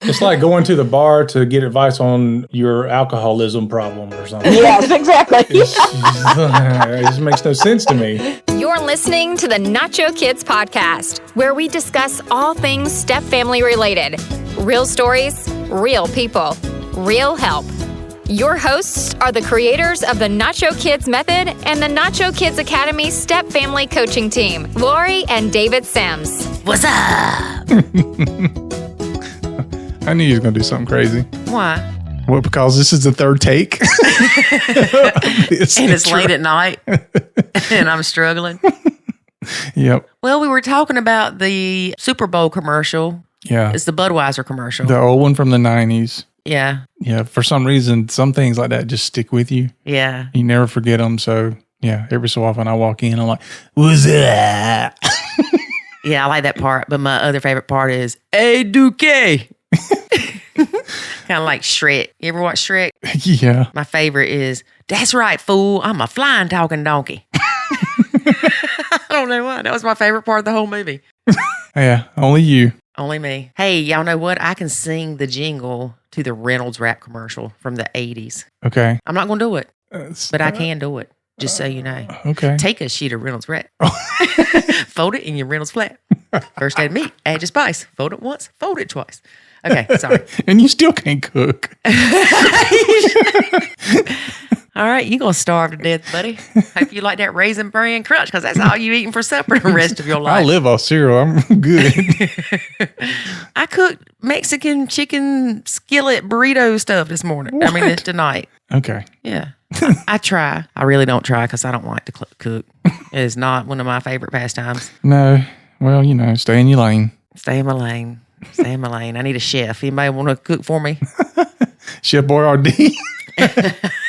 It's like going to the bar to get advice on your alcoholism problem or something. Yes, exactly. It just makes no sense to me. You're listening to the Nacho Kids Podcast, where we discuss all things step family related. Real stories, real people, real help. Your hosts are the creators of the Nacho Kids Method and the Nacho Kids Academy Step Family Coaching Team, Lori and David Sims. What's up? I knew you was going to do something crazy. Why? Well, because this is the third take. And it's late at night and I'm struggling. Yep. Well, we were talking about the Super Bowl commercial. Yeah. It's the Budweiser commercial. The old one from the 90s. Yeah. Yeah. For some reason, some things like that just stick with you. Yeah. You never forget them. So, yeah, every so often I walk in, I'm like, what's that? Yeah, I like that part. But my other favorite part is, hey, Duque. Kind of like Shrek. You ever watch Shrek? Yeah. My favorite is, that's right, fool. I'm a flying talking donkey. I don't know why. That was my favorite part of the whole movie. Yeah. Only you. Only me. Hey, y'all know what? I can sing the jingle to the Reynolds Wrap commercial from the 80s. Okay. I'm not going to do it, but I can do it, just so you know. Okay. Take a sheet of Reynolds Wrap. Fold it in your Reynolds flap. First add meat, add your spice. Fold it once, fold it twice. Okay, sorry. And you still can't cook. All right, you're going to starve to death, buddy. Hope you like that Raisin Bran Crunch, because that's all you eating for supper the rest of your life. I live off cereal. I'm good. I cooked Mexican chicken skillet burrito stuff this morning. What? Tonight. Okay. Yeah. I try. I really don't try because I don't like to cook. It is not one of my favorite pastimes. No. Well, stay in your lane. Stay in my lane. Stay in my lane. I need a chef. Anybody want to cook for me? Chef Boyardee.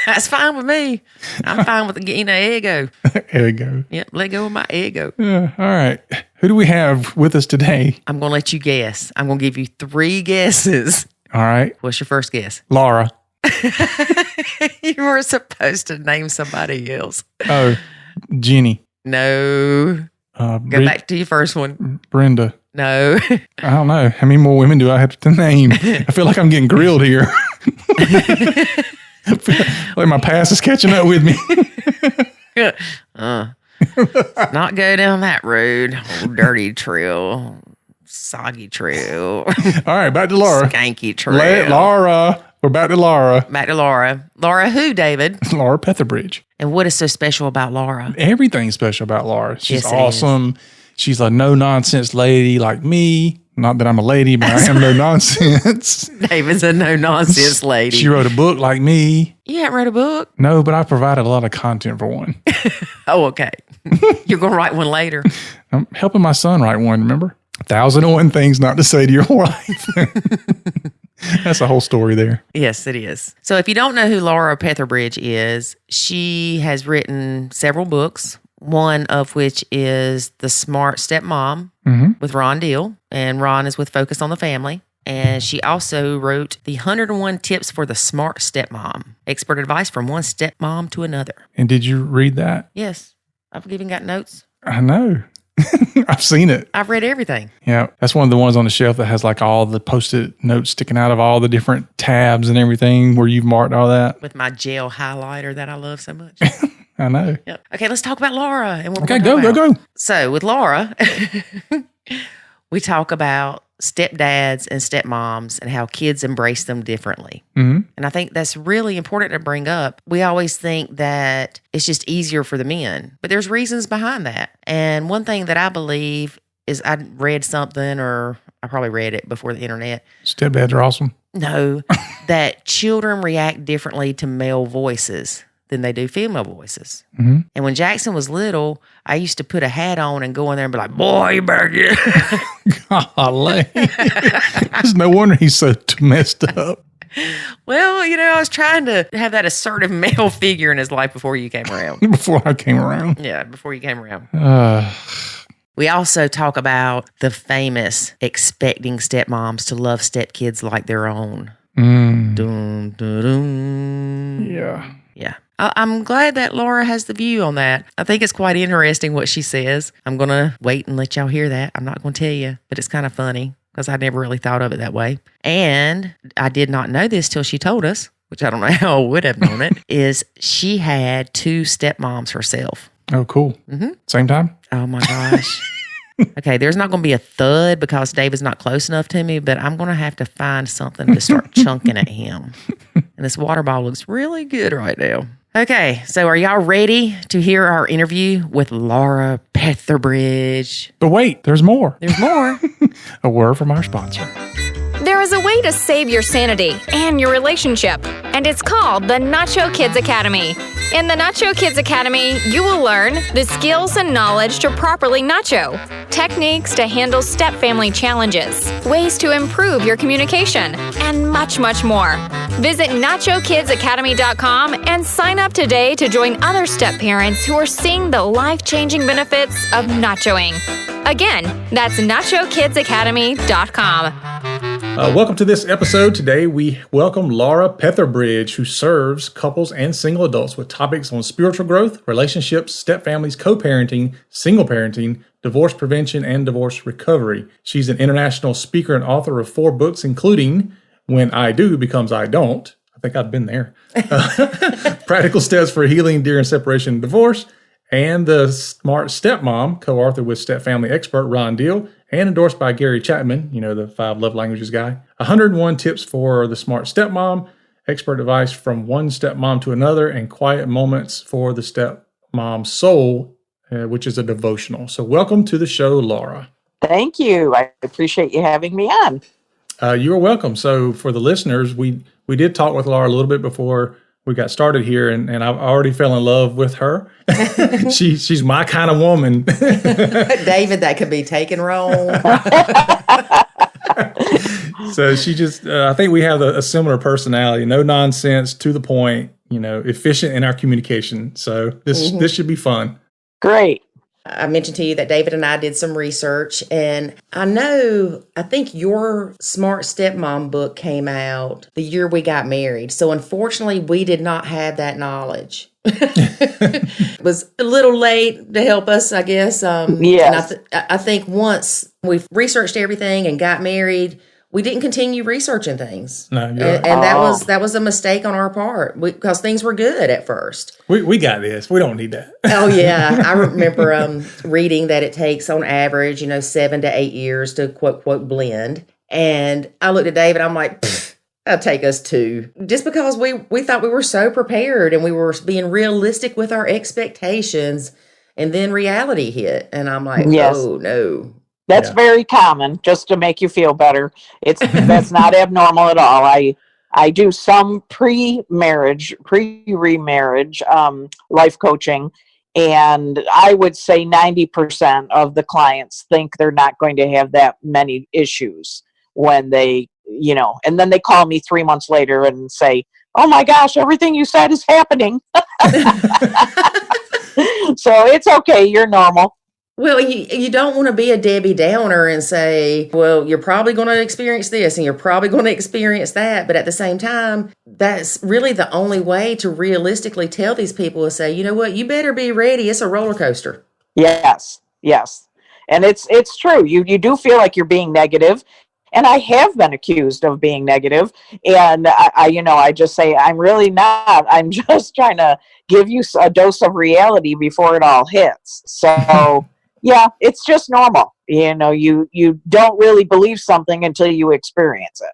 That's fine with me. I'm fine with getting an ego. There you go. Yep, let go of my ego. Yeah. All right. Who do we have with us today? I'm going to let you guess. I'm going to give you 3 guesses. All right. What's your first guess? Laura. You were supposed to name somebody else. Oh, Jenny. No. Go back to your first one. Brenda. No. I don't know. How many more women do I have to name? I feel like I'm getting grilled here. I feel like my past is catching up with me. Not go down that road. Old dirty trail. Soggy trail. All right, back to Laura. Skanky trail. Laura. We're back to Laura. Back to Laura. Laura who, David? Laura Petherbridge. And what is so special about Laura? Everything's special about Laura. She's Yes, it awesome. She's a no-nonsense lady like me. Not that I'm a lady, but I am no-nonsense. David's a no-nonsense lady. She wrote a book like me. You haven't read a book? No, but I provided a lot of content for one. Oh, okay. You're going to write one later. I'm helping my son write one, remember? 1,001 things not to say to your wife. That's a whole story there. Yes, it is. So if you don't know who Laura Petherbridge is, she has written several books, one of which is The Smart Stepmom with Ron Deal. And Ron is with Focus on the Family. And she also wrote the 101 Tips for the Smart Stepmom, expert advice from one stepmom to another. And did you read that? Yes. I've even got notes. I know. I've seen it. I've read everything. Yeah. That's one of the ones on the shelf that has like all the Post-it notes sticking out of all the different tabs and everything where you've marked all that. With my gel highlighter that I love so much. I know. Yep. Okay, let's talk about Laura. And Okay, go. So with Laura, we talk about stepdads and stepmoms and how kids embrace them differently. Mm-hmm. And I think that's really important to bring up. We always think that it's just easier for the men, but there's reasons behind that. And one thing that I believe is I read something, or I probably read it before the internet. Stepdads are awesome. No, that children react differently to male voices than they do female voices. Mm-hmm. And when Jackson was little, I used to put a hat on and go in there and be like, boy, you better get Golly. It's no wonder he's so messed up. Well, I was trying to have that assertive male figure in his life before you came around. Before I came around. Yeah, before you came around. We also talk about the famous expecting stepmoms to love stepkids like their own. Dun, dun, dun. Yeah. Yeah. I'm glad that Laura has the view on that. I think it's quite interesting what she says. I'm going to wait and let y'all hear that. I'm not going to tell you, but it's kind of funny. because I never really thought of it that way. And I did not know this till she told us, which I don't know how I would have known it, is she had 2 stepmoms herself. Oh, cool. Same time? Oh my gosh. Okay, there's not going to be a thud because David's not close enough to me, but I'm going to have to find something to start chunking at him. And this water bottle looks really good right now. Okay, so are y'all ready to hear our interview with Laura Petherbridge? But wait, there's more. There's more. A word from our sponsor. There is a way to save your sanity and your relationship, and it's called the Nacho Kids Academy. In the Nacho Kids Academy, you will learn the skills and knowledge to properly nacho, techniques to handle stepfamily challenges, ways to improve your communication, and much, much more. Visit NachoKidsAcademy.com and sign up today to join other step parents who are seeing the life-changing benefits of nachoing. Again, that's NachoKidsAcademy.com. Welcome to this episode. Today, we welcome Laura Petherbridge, who serves couples and single adults with topics on spiritual growth, relationships, step families, co-parenting, single parenting, divorce prevention, and divorce recovery. She's an international speaker and author of 4 books, including When I Do Becomes I Don't. I think I've been there. Practical Steps for Healing During Separation and Divorce, and the Smart Stepmom, co-authored with step family expert Ron Deal, and endorsed by Gary Chapman, the 5 love languages guy. 101 tips for the Smart Stepmom, expert advice from one stepmom to another, and quiet moments for the Stepmom Soul-a, which is a devotional. So welcome to the show, Laura. Thank you. I appreciate you having me on. You're welcome. So for the listeners, we did talk with Laura a little bit before we got started here, and I've already fell in love with her. She's my kind of woman. David, that could be taken wrong. So she just, I think we have a similar personality, no nonsense, to the point, efficient in our communication. So this should be fun. Great. I mentioned to you that David and I did some research, and I think your Smart Stepmom book came out the year we got married. So unfortunately, we did not have that knowledge. It was a little late to help us, I guess. Yes. And I think once we've researched everything and got married, we didn't continue researching things. No, and right. that was a mistake on our part because things were good at first. We got this. We don't need that. Oh, yeah. I remember reading that it takes on average, 7 to 8 years to quote blend. And I looked at David, I'm like, that'll take us 2. Just because we thought we were so prepared and we were being realistic with our expectations, and then reality hit. And I'm like, Yes. Oh, no. That's very common, just to make you feel better. That's not abnormal at all. I do some pre-remarriage life coaching, and I would say 90% of the clients think they're not going to have that many issues when they, and then they call me 3 months later and say, "Oh my gosh, everything you said is happening." So it's okay. You're normal. Well, you don't want to be a Debbie Downer and say, well, you're probably going to experience this and you're probably going to experience that. But at the same time, that's really the only way to realistically tell these people is say, you know what, you better be ready. It's a roller coaster. Yes. And it's true. You do feel like you're being negative. And I have been accused of being negative. And I just say, I'm really not. I'm just trying to give you a dose of reality before it all hits. So yeah, it's just normal. You don't really believe something until you experience it.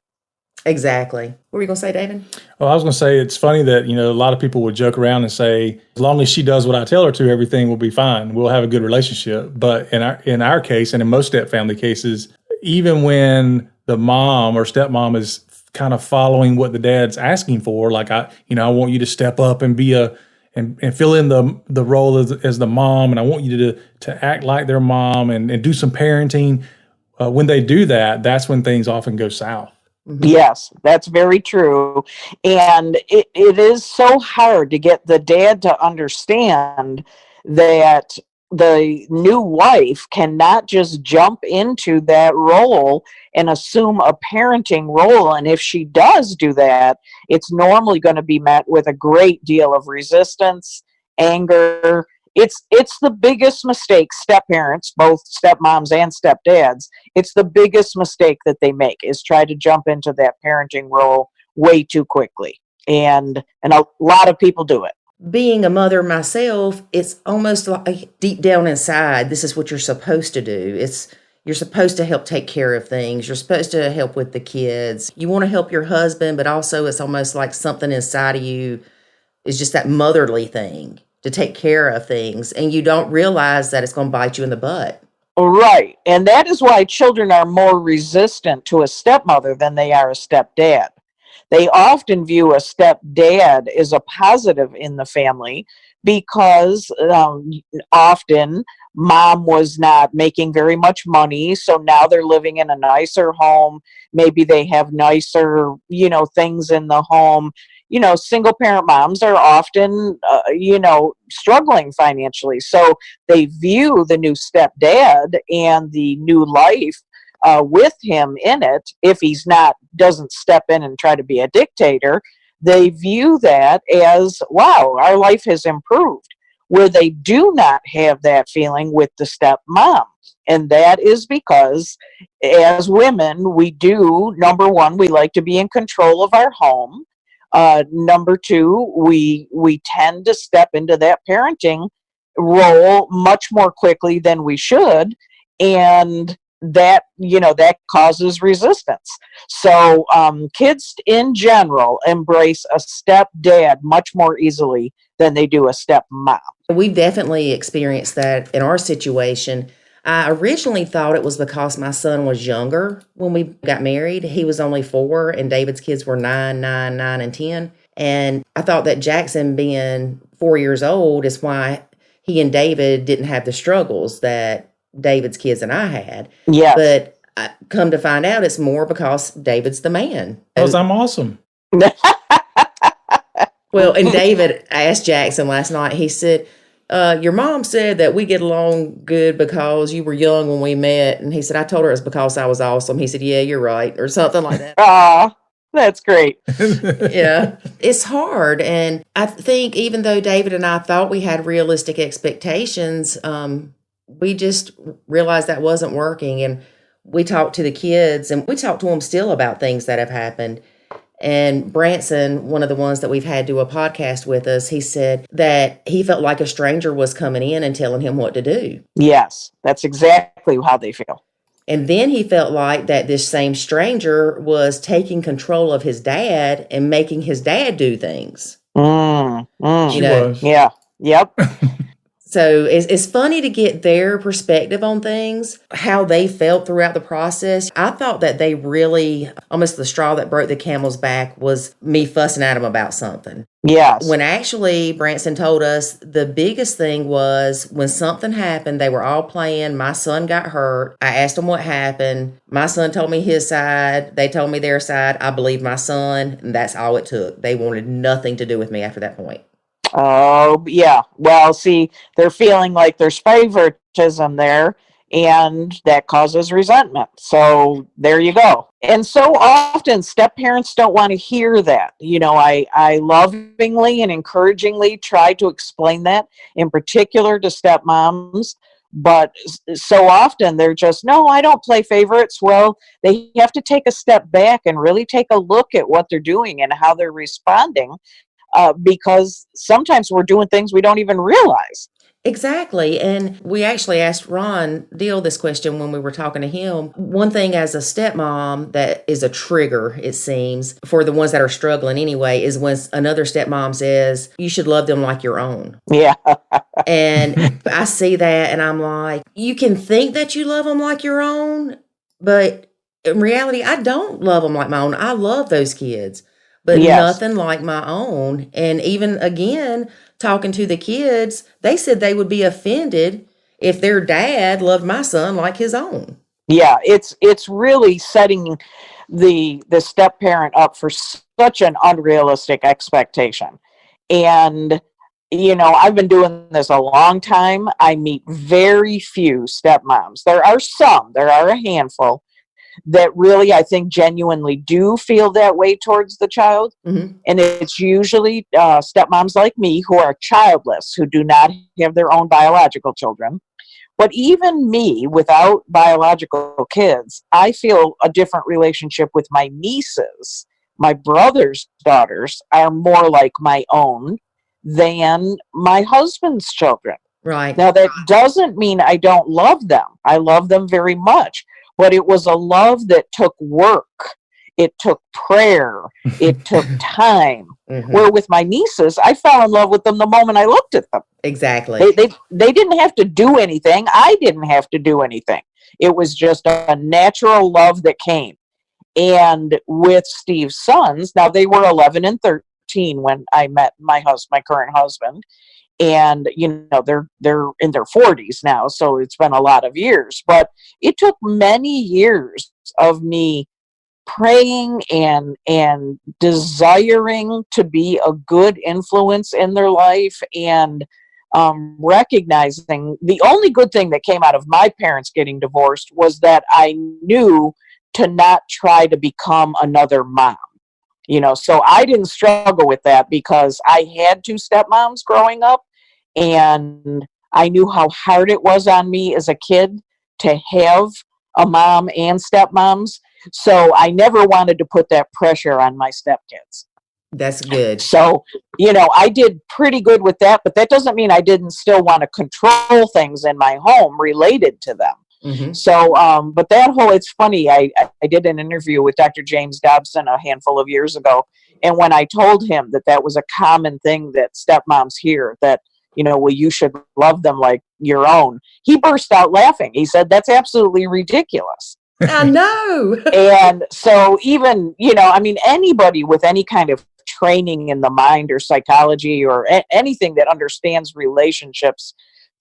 Exactly. What were you going to say, David? Well, I was going to say, it's funny that, a lot of people would joke around and say, as long as she does what I tell her to, everything will be fine. We'll have a good relationship. But in our case, and in most step family cases, even when the mom or stepmom is kind of following what the dad's asking for, like, I want you to step up and be and fill in the role as the mom, and I want you to act like their mom and do some parenting. When they do that, that's when things often go south. Mm-hmm. Yes, that's very true. And it is so hard to get the dad to understand that the new wife cannot just jump into that role and assume a parenting role. And if she does do that, it's normally going to be met with a great deal of resistance, anger, it's the biggest mistake step-parents, both stepmoms and stepdads, it's the biggest mistake that they make is try to jump into that parenting role way too quickly. And a lot of people do it. Being a mother myself, it's almost like deep down inside, this is what you're supposed to do. You're supposed to help take care of things. You're supposed to help with the kids. You want to help your husband, but also it's almost like something inside of you is just that motherly thing to take care of things. And you don't realize that it's going to bite you in the butt. Right. And that is why children are more resistant to a stepmother than they are a stepdad. They often view a stepdad as a positive in the family because often mom was not making very much money. So now they're living in a nicer home. Maybe they have nicer, things in the home. Single parent moms are often, struggling financially. So they view the new stepdad and the new life with him in it, if he's doesn't step in and try to be a dictator, they view that as, wow, our life has improved, where they do not have that feeling with the stepmom. And that is because as women, we do, number one, we like to be in control of our home. Number two, we tend to step into that parenting role much more quickly than we should. And that causes resistance. So kids in general embrace a stepdad much more easily than they do a stepmom. We've definitely experienced that in our situation. I originally thought it was because my son was younger when we got married. He was only 4 and David's kids were 9, 9, and 10. And I thought that Jackson being 4 years old is why he and David didn't have the struggles that David's kids and I had. Yes. But I come to find out it's more because David's the man. Because I'm awesome. Well, and David asked Jackson last night, he said, your mom said that we get along good because you were young when we met. And he said, I told her it's because I was awesome. He said, yeah, you're right. Or something like that. That's great. Yeah. It's hard. And I think even though David and I thought we had realistic expectations, we just realized that wasn't working. And we talked to the kids and we talk to them still about things that have happened. And Branson, one of the ones that we've had do a podcast with us, he said that he felt like a stranger was coming in and telling him what to do. Yes, that's exactly how they feel. And then he felt like that this same stranger was taking control of his dad and making his dad do things. She was. Yeah. Yep. So it's funny to get their perspective on things, how they felt throughout the process. I thought that they really, almost the straw that broke the camel's back was me fussing at them about something. Yes. When actually Branson told us the biggest thing was when something happened, they were all playing. My son got hurt. I asked them what happened. My son told me his side. They told me their side. I believed my son, and that's all it took. They wanted nothing to do with me after that point. Oh, yeah. Well, see, they're feeling like there's favoritism there, and that causes resentment. So there you go. And so often step-parents don't want to hear that. I lovingly and encouragingly try to explain that, in particular to stepmoms. But so often they're just, no, I don't play favorites. Well, they have to take a step back and really take a look at what they're doing and how they're responding. Because sometimes we're doing things we don't even realize. Exactly. And we actually asked Ron Deal this question when we were talking to him. One thing as a stepmom that is a trigger, it seems, for the ones that are struggling anyway, is when another stepmom says, you should love them like your own. Yeah. And I see that and I'm like, you can think that you love them like your own, but in reality, I don't love them like my own. I love those kids. But nothing like my own. And even, again, talking to the kids, they said they would be offended if their dad loved my son like his own. Yeah, it's really setting the step-parent up for such an unrealistic expectation. And, I've been doing this a long time. I meet very few stepmoms. There are a handful that really, I think, genuinely do feel that way towards the child. Mm-hmm. And it's usually stepmoms like me who are childless, who do not have their own biological children. But even me, without biological kids, I feel a different relationship with my nieces. My brother's daughters are more like my own than my husband's children. Right. Now, that doesn't mean I don't love them. I love them very much. But it was a love that took work. It took prayer. It took time. Mm-hmm. Where with my nieces, I fell in love with them the moment I looked at them. Exactly. They didn't have to do anything. I didn't have to do anything. It was just a natural love that came. And with Steve's sons, now they were 11 and 13 when I met my current husband. And, you know, they're in their 40s now, so it's been a lot of years. But it took many years of me praying and desiring to be a good influence in their life, and recognizing the only good thing that came out of my parents getting divorced was that I knew to not try to become another mom. You know, so I didn't struggle with that because I had two stepmoms growing up, and I knew how hard it was on me as a kid to have a mom and stepmoms. So I never wanted to put that pressure on my stepkids. That's good. So, you know, I did pretty good with that, but that doesn't mean I didn't still want to control things in my home related to them. Mm-hmm. So, but that whole, it's funny, I did an interview with Dr. James Dobson a handful of years ago. And when I told him that that was a common thing that stepmoms hear, that, you know, well, you should love them like your own, he burst out laughing. He said, that's absolutely ridiculous. I know. And so even, you know, I mean, anybody with any kind of training in the mind or psychology or anything that understands relationships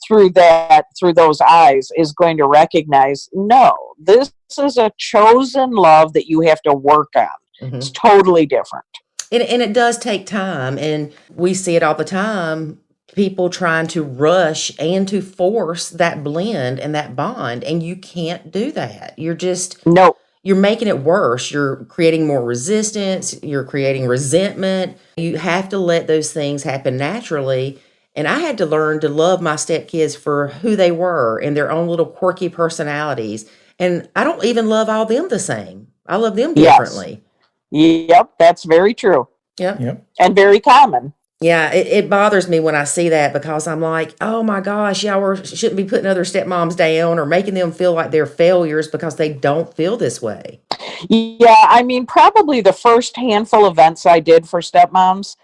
through those eyes is going to recognize, no, this is a chosen love that you have to work on. Mm-hmm. It's totally different. And it does take time. And we see it all the time. People trying to rush and to force that blend and that bond. And you can't do that. You're making it worse. You're creating more resistance. You're creating resentment. You have to let those things happen naturally. And I had to learn to love my stepkids for who they were and their own little quirky personalities. And I don't even love all them the same. I love them differently. Yes. Yep, that's very true. Yep. And very common. Yeah, it bothers me when I see that, because I'm like, oh my gosh, y'all shouldn't be putting other stepmoms down or making them feel like they're failures because they don't feel this way. Yeah, I mean, probably the first handful of events I did for stepmoms,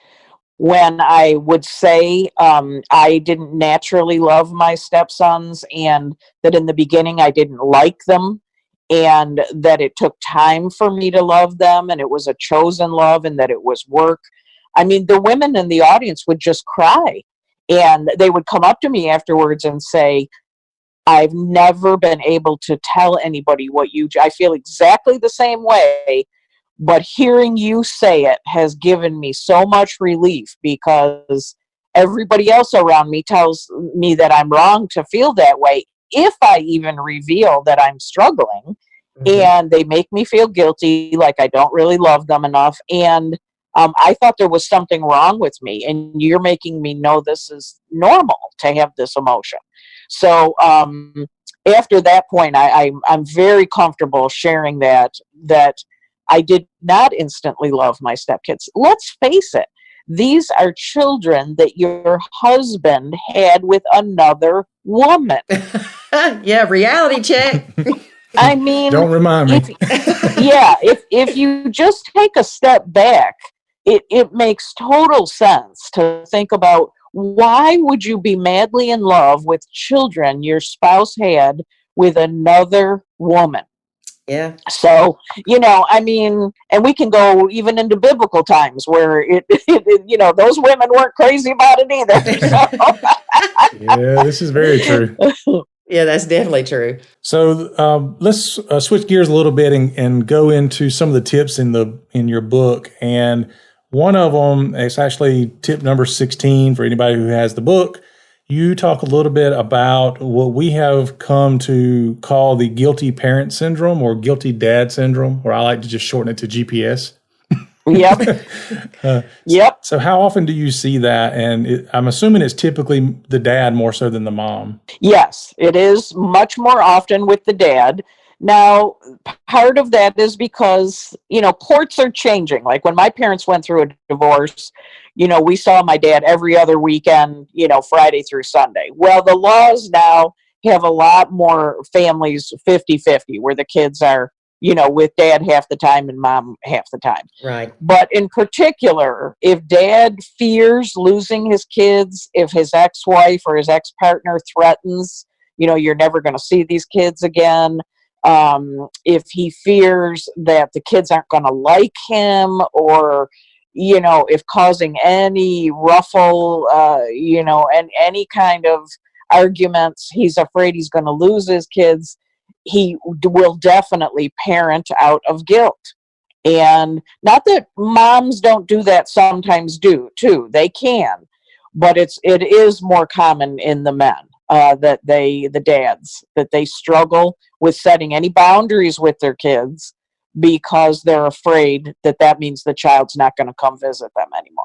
when I would say I didn't naturally love my stepsons, and that in the beginning I didn't like them, and that it took time for me to love them, and it was a chosen love, and that it was work. I mean, the women in the audience would just cry, and they would come up to me afterwards and say, I've never been able to tell anybody I feel exactly the same way, but hearing you say it has given me so much relief, because everybody else around me tells me that I'm wrong to feel that way, if I even reveal that I'm struggling. Mm-hmm. And they make me feel guilty, like I don't really love them enough. And I thought there was something wrong with me, and you're making me know this is normal to have this emotion. So after that point, I'm very comfortable sharing that I did not instantly love my stepkids. Let's face it, these are children that your husband had with another woman. Yeah, reality check. I mean, don't remind me. If you just take a step back, it makes total sense to think about, why would you be madly in love with children your spouse had with another woman? Yeah. So, you know, I mean, and we can go even into biblical times where you know, those women weren't crazy about it either. So. Yeah, this is very true. Yeah, that's definitely true. So let's switch gears a little bit and go into some of the tips in your book. And one of them is actually tip number 16 for anybody who has the book. you talk a little bit about what we have come to call the guilty parent syndrome or guilty dad syndrome, or I like to just shorten it to GPS. Yep. Yep. So how often do you see that? And I'm assuming it's typically the dad more so than the mom. Yes, it is much more often with the dad. Now, part of that is because, courts are changing. Like when my parents went through a divorce, we saw my dad every other weekend, Friday through Sunday. Well, the laws now have a lot more families 50-50 where the kids are, with dad half the time and mom half the time. Right. But in particular, if dad fears losing his kids, if his ex-wife or his ex-partner threatens, you're never going to see these kids again. If he fears that the kids aren't going to like him, or, if causing any ruffle, and any kind of arguments, he's afraid he's going to lose his kids, he will definitely parent out of guilt. And not that moms don't do that, sometimes do too. They can, but it is more common in the men. The dads, that they struggle with setting any boundaries with their kids because they're afraid that means the child's not going to come visit them anymore.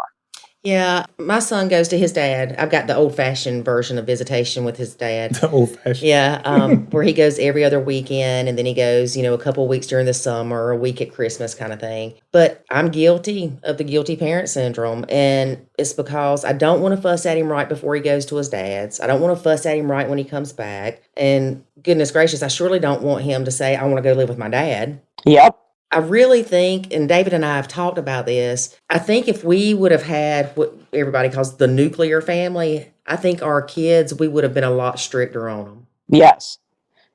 Yeah, my son goes to his dad. I've got the old-fashioned version of visitation with his dad. The old-fashioned. Yeah, where he goes every other weekend, and then he goes, a couple of weeks during the summer, a week at Christmas kind of thing. But I'm guilty of the guilty parent syndrome, and it's because I don't want to fuss at him right before he goes to his dad's. I don't want to fuss at him right when he comes back. And goodness gracious, I surely don't want him to say, I want to go live with my dad. Yep. I really think, and David and I have talked about this, I think if we would have had what everybody calls the nuclear family, I think our kids, we would have been a lot stricter on them. Yes.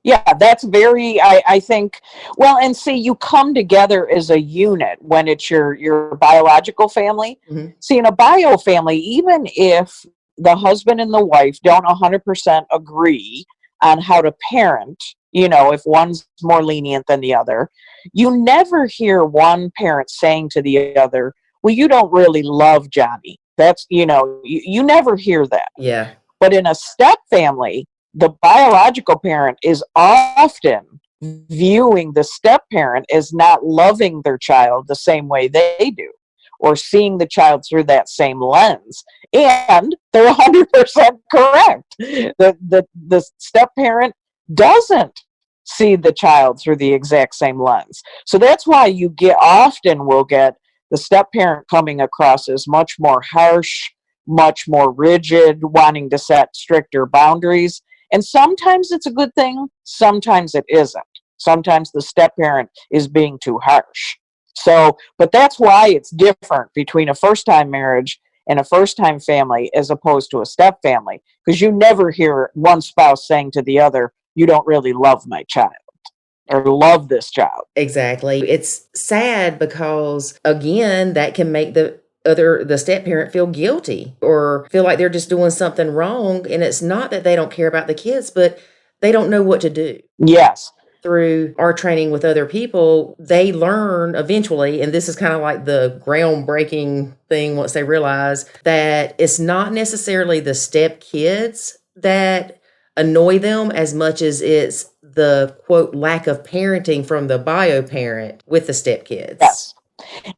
Yeah, that's very, I think, well, and see, you come together as a unit when it's your biological family. Mm-hmm. See, in a bio family, even if the husband and the wife don't 100% agree on how to parent, if one's more lenient than the other, you never hear one parent saying to the other, well, you don't really love Johnny. That's, you never hear that. Yeah. But in a step family, the biological parent is often viewing the step parent as not loving their child the same way they do, or seeing the child through that same lens. And they're 100% correct. The step parent doesn't see the child through the exact same lens. So that's why we'll get the step parent coming across as much more harsh, much more rigid, wanting to set stricter boundaries. And sometimes it's a good thing, sometimes it isn't. Sometimes the step parent is being too harsh. So, but that's why it's different between a first-time marriage and a first-time family as opposed to a step family, because you never hear one spouse saying to the other, you don't really love my child or love this child. Exactly. It's sad because, again, that can make the step parent feel guilty or feel like they're just doing something wrong. And it's not that they don't care about the kids, but they don't know what to do. Yes. Through our training with other people, they learn eventually, and this is kind of like the groundbreaking thing once they realize that it's not necessarily the step kids that annoy them as much as it's the, quote, lack of parenting from the bio parent with the step kids. Yes.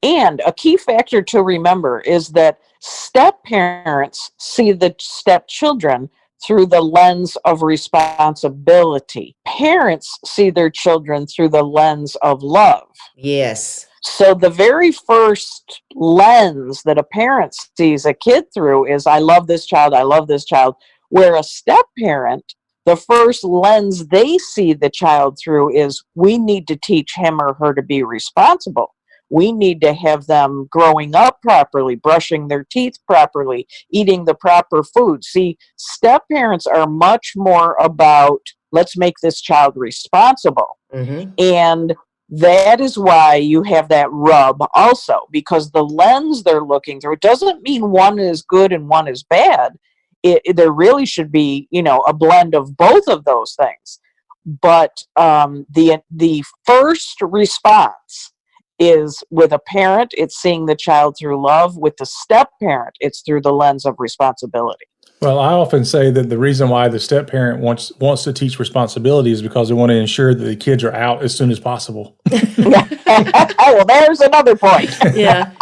And a key factor to remember is that step parents see the step children through the lens of responsibility. Parents see their children through the lens of love. Yes. So the very first lens that a parent sees a kid through is, I love this child, I love this child. Where a step parent, the first lens they see the child through is, we need to teach him or her to be responsible. We need to have them growing up properly, brushing their teeth properly, eating the proper food. See, step parents are much more about, let's make this child responsible. Mm-hmm. And that is why you have that rub also, because the lens they're looking through, it doesn't mean one is good and one is bad. There really should be, a blend of both of those things. But the first response is with a parent, it's seeing the child through love. With the step parent, it's through the lens of responsibility. Well, I often say that the reason why the step parent wants to teach responsibility is because they want to ensure that the kids are out as soon as possible. Well, there's another point. Yeah.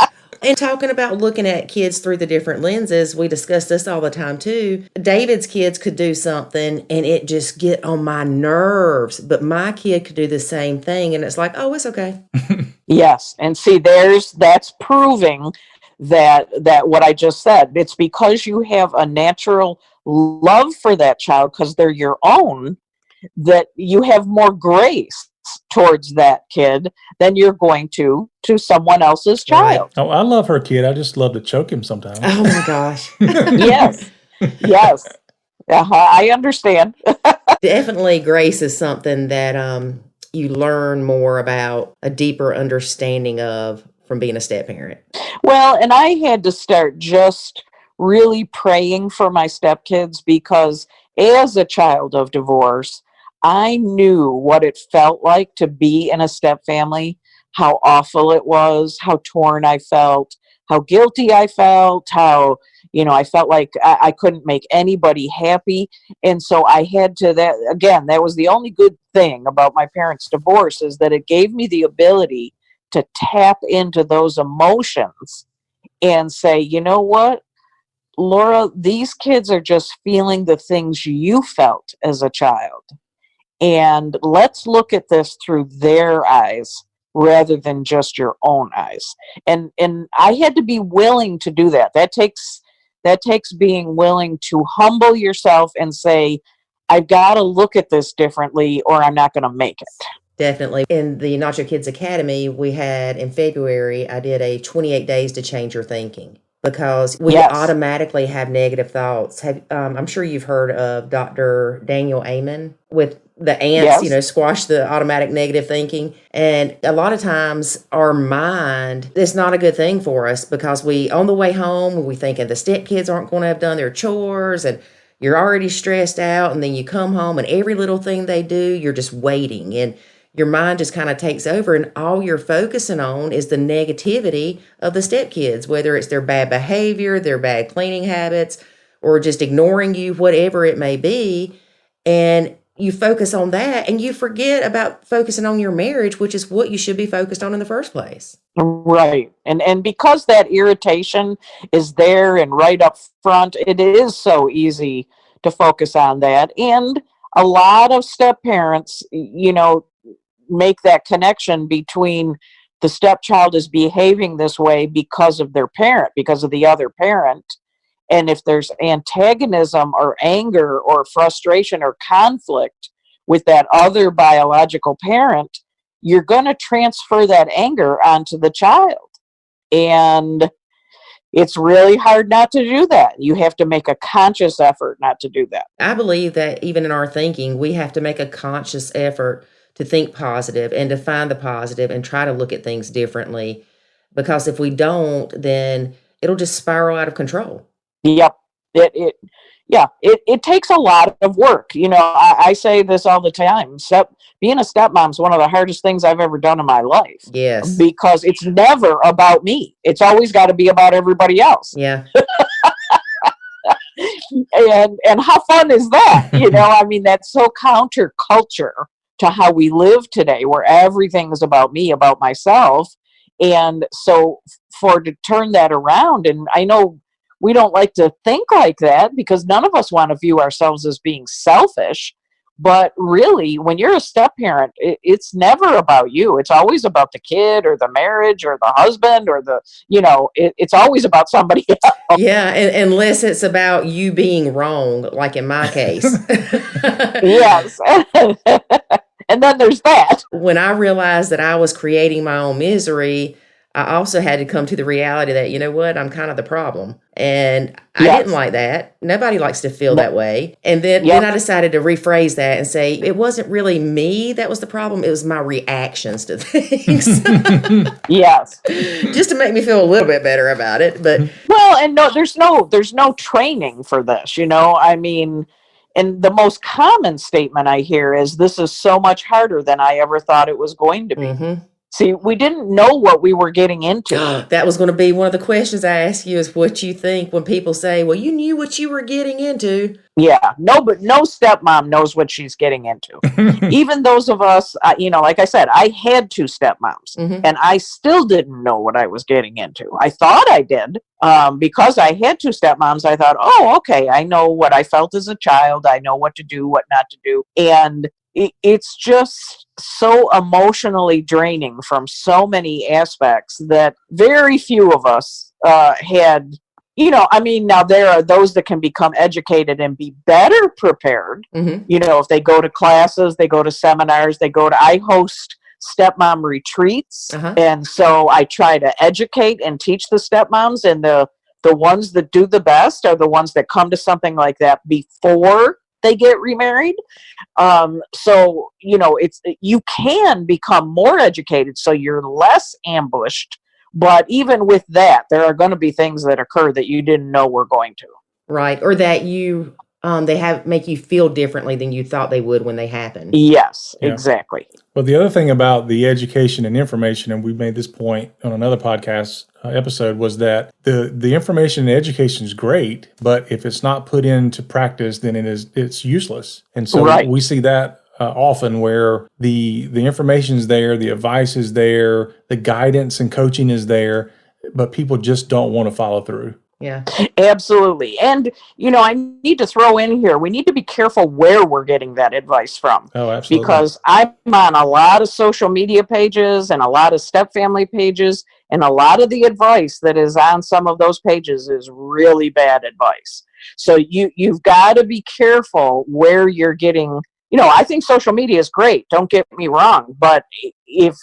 And talking about looking at kids through the different lenses, we discuss this all the time too. David's kids could do something and it just get on my nerves, but my kid could do the same thing and it's like, oh, it's okay. Yes. And see, that's proving that what I just said. It's because you have a natural love for that child because they're your own, that you have more grace towards that kid than you're going to someone else's child. Right. Oh, I love her kid. I just love to choke him sometimes. Oh my gosh. Yes. I understand. Definitely grace is something that you learn more about, a deeper understanding of from being a step parent. Well, and I had to start just really praying for my stepkids because as a child of divorce, I knew what it felt like to be in a step family, how awful it was, how torn I felt, how guilty I felt, how, I felt like I couldn't make anybody happy. And so I had to, that was the only good thing about my parents' divorce, is that it gave me the ability to tap into those emotions and say, you know what, Laura, these kids are just feeling the things you felt as a child. And let's look at this through their eyes rather than just your own eyes. And I had to be willing to do that. That takes being willing to humble yourself and say, I've got to look at this differently or I'm not going to make it. Definitely. In the Nacho Kids Academy, we had in February, I did a 28 days to change your thinking, because we automatically have negative thoughts. I'm sure you've heard of Dr. Daniel Amen with the ants, squash the automatic negative thinking. And a lot of times our mind is not a good thing for us, because on the way home, we thinking the stepkids aren't going to have done their chores and you're already stressed out. And then you come home and every little thing they do, you're just waiting. And your mind just kind of takes over, and all you're focusing on is the negativity of the stepkids, whether it's their bad behavior, their bad cleaning habits, or just ignoring you, whatever it may be. And you focus on that and you forget about focusing on your marriage, which is what you should be focused on in the first place. Right. And because that irritation is there and right up front, it is so easy to focus on that. And a lot of step parents, make that connection between the stepchild is behaving this way because of their parent, because of the other parent. And if there's antagonism or anger or frustration or conflict with that other biological parent, you're going to transfer that anger onto the child. And it's really hard not to do that. You have to make a conscious effort not to do that. I believe that even in our thinking, we have to make a conscious effort to think positive and to find the positive and try to look at things differently. Because if we don't, then it'll just spiral out of control. Yep. It takes a lot of work. I say this all the time. Being a stepmom is one of the hardest things I've ever done in my life. Yes. Because it's never about me. It's always got to be about everybody else. Yeah. And how fun is that? That's so counterculture to how we live today, where everything is about me, about myself. And so to turn that around, and I know we don't like to think like that because none of us want to view ourselves as being selfish. But really, when you're a step parent, it's never about you. It's always about the kid or the marriage or the husband or it's always about somebody else. Yeah, unless it's about you being wrong, like in my case. Yes. And then there's that. When I realized that I was creating my own misery, I also had to come to the reality that, you know what, I'm kind of the problem. And I didn't like that. Nobody likes to feel that way. And then I decided to rephrase that and say, it wasn't really me that was the problem. It was my reactions to things. Yes. Just to make me feel a little bit better about it. But and there's no training for this, and the most common statement I hear is, this is so much harder than I ever thought it was going to be. Mm-hmm. See, we didn't know what we were getting into. That was going to be one of the questions I ask you, is what you think when people say, well, you knew what you were getting into. Yeah, but no stepmom knows what she's getting into. Even those of us, like I said, I had 2 stepmoms, and I still didn't know what I was getting into. I thought I did. Because I had 2 stepmoms, I thought, oh, okay, I know what I felt as a child. I know what to do, what not to do. And it's just so emotionally draining from so many aspects that very few of us had. Now there are those that can become educated and be better prepared. If they go to classes, they go to seminars, I host stepmom retreats. And so I try to educate and teach the stepmoms, and the ones that do the best are the ones that come to something like that before they get remarried. So you can become more educated, so you're less ambushed. But even with that, there are going to be things that occur that you didn't know were going to. Right. Or that you make you feel differently than you thought they would when they happen. Yes, exactly. Well, the other thing about the education and information, and we made this point on another podcast episode, was that the information and education is great, but if it's not put into practice, then it's useless. And so we see that often, where the information is there, the advice is there, the guidance and coaching is there, but people just don't want to follow through. Yeah, absolutely. And, I need to throw in here, we need to be careful where we're getting that advice from. Oh, absolutely. Because I'm on a lot of social media pages and a lot of step family pages, and a lot of the advice that is on some of those pages is really bad advice. So you've got to be careful where you're getting. I think social media is great, don't get me wrong, but if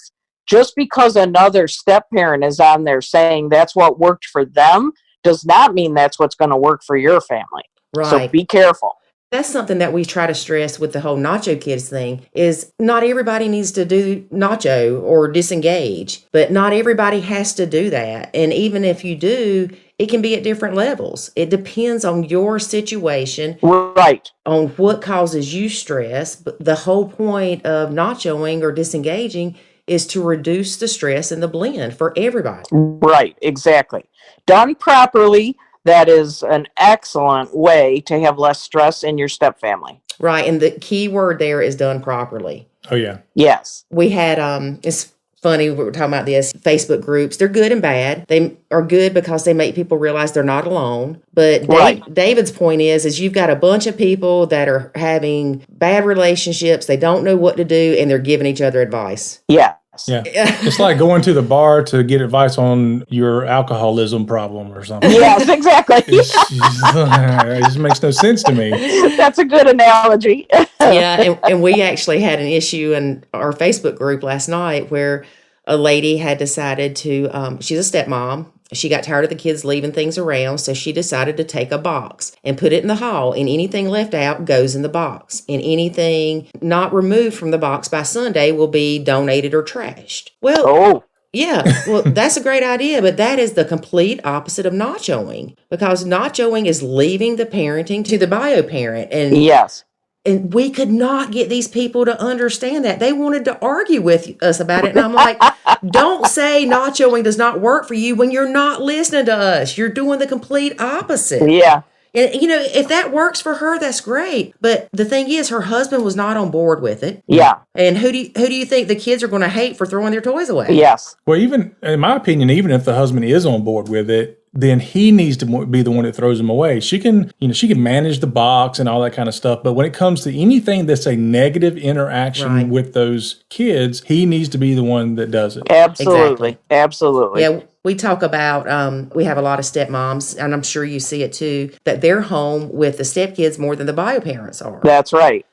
just because another step parent is on there saying that's what worked for them, does not mean that's what's going to work for your family. Right. So be careful. That's something that we try to stress with the whole Nacho Kids thing, is not everybody needs to do Nacho or disengage, but not everybody has to do that. And even if you do, it can be at different levels. It depends on your situation. Right. On what causes you stress. But the whole point of nachoing or disengaging is to reduce the stress in the blend for everybody. Right, exactly. Done properly, that is an excellent way to have less stress in your step family. Right, and the key word there is done properly. Oh, yeah. Yes. We had, it's funny, we were talking about this, Facebook groups. They're good and bad. They are good because they make people realize they're not alone. But David's point is you've got a bunch of people that are having bad relationships. They don't know what to do, and they're giving each other advice. Yeah. Yeah. It's like going to the bar to get advice on your alcoholism problem or something. Yes, exactly. It just makes no sense to me. That's a good analogy. Yeah, and we actually had an issue in our Facebook group last night where a lady had decided to, she's a stepmom. She got tired of the kids leaving things around, so she decided to take a box and put it in the hall, and anything left out goes in the box, and anything not removed from the box by Sunday will be donated or trashed. Well, yeah, well, that's a great idea, but that is the complete opposite of nachoing, because nachoing is leaving the parenting to the bio parent. And yes. And we could not get these people to understand that. They wanted to argue with us about it. And I'm like, don't say nachoing does not work for you when you're not listening to us. You're doing the complete opposite. Yeah. And, if that works for her, that's great. But the thing is, her husband was not on board with it. Yeah. And who do you think the kids are going to hate for throwing their toys away? Yes. Well, even in my opinion, even if the husband is on board with it, then he needs to be the one that throws them away. She can manage the box and all that kind of stuff. But when it comes to anything that's a negative interaction with those kids, he needs to be the one that does it. Absolutely. Exactly. Absolutely. Yeah. We talk about, we have a lot of stepmoms, and I'm sure you see it too, that they're home with the stepkids more than the bio parents are. That's right.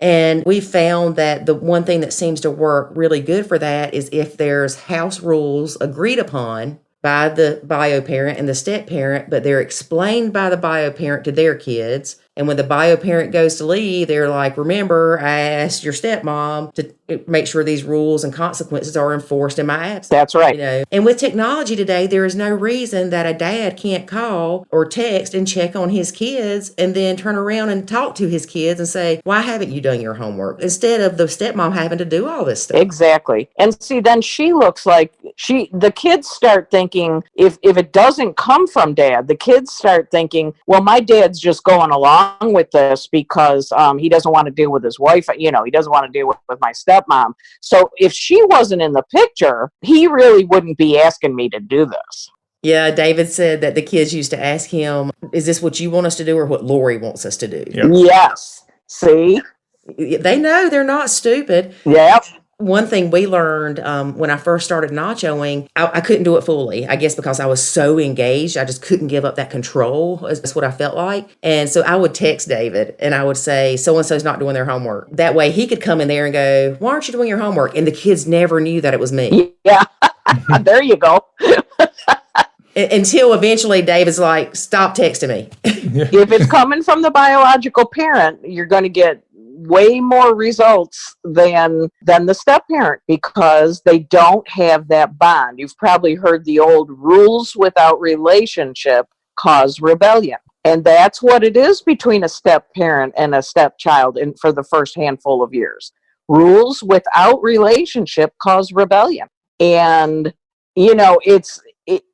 And we found that the one thing that seems to work really good for that is if there's house rules agreed upon by the bio parent and the step parent, but they're explained by the bio parent to their kids, And when the bio parent goes to leave, they're like, remember, I asked your stepmom to make sure these rules and consequences are enforced in my absence. That's right. And with technology today, there is no reason that a dad can't call or text and check on his kids and then turn around and talk to his kids and say, why haven't you done your homework? Instead of the stepmom having to do all this stuff. Exactly. And see, then she looks like the kids start thinking, if it doesn't come from dad, the kids start thinking, well, my dad's just going along with this because he doesn't want to deal with his wife. He doesn't want to deal with my stepmom. So if she wasn't in the picture, he really wouldn't be asking me to do this. Yeah, David said that the kids used to ask him, is this what you want us to do or what Lori wants us to do? Yep. Yes. See? They know they're not stupid. Yep. One thing we learned when I first started nachoing, I couldn't do it fully. I guess because I was so engaged, I just couldn't give up that control. That's what I felt like. And so I would text David and I would say, so-and-so's not doing their homework. That way he could come in there and go, why aren't you doing your homework? And the kids never knew that it was me. Yeah. There you go. Until eventually David's like, stop texting me. If it's coming from the biological parent, you're going to get way more results than the step parent because they don't have that bond. You've probably heard the old rules without relationship cause rebellion. And that's what it is between a step parent and a stepchild for the first handful of years. Rules without relationship cause rebellion. And,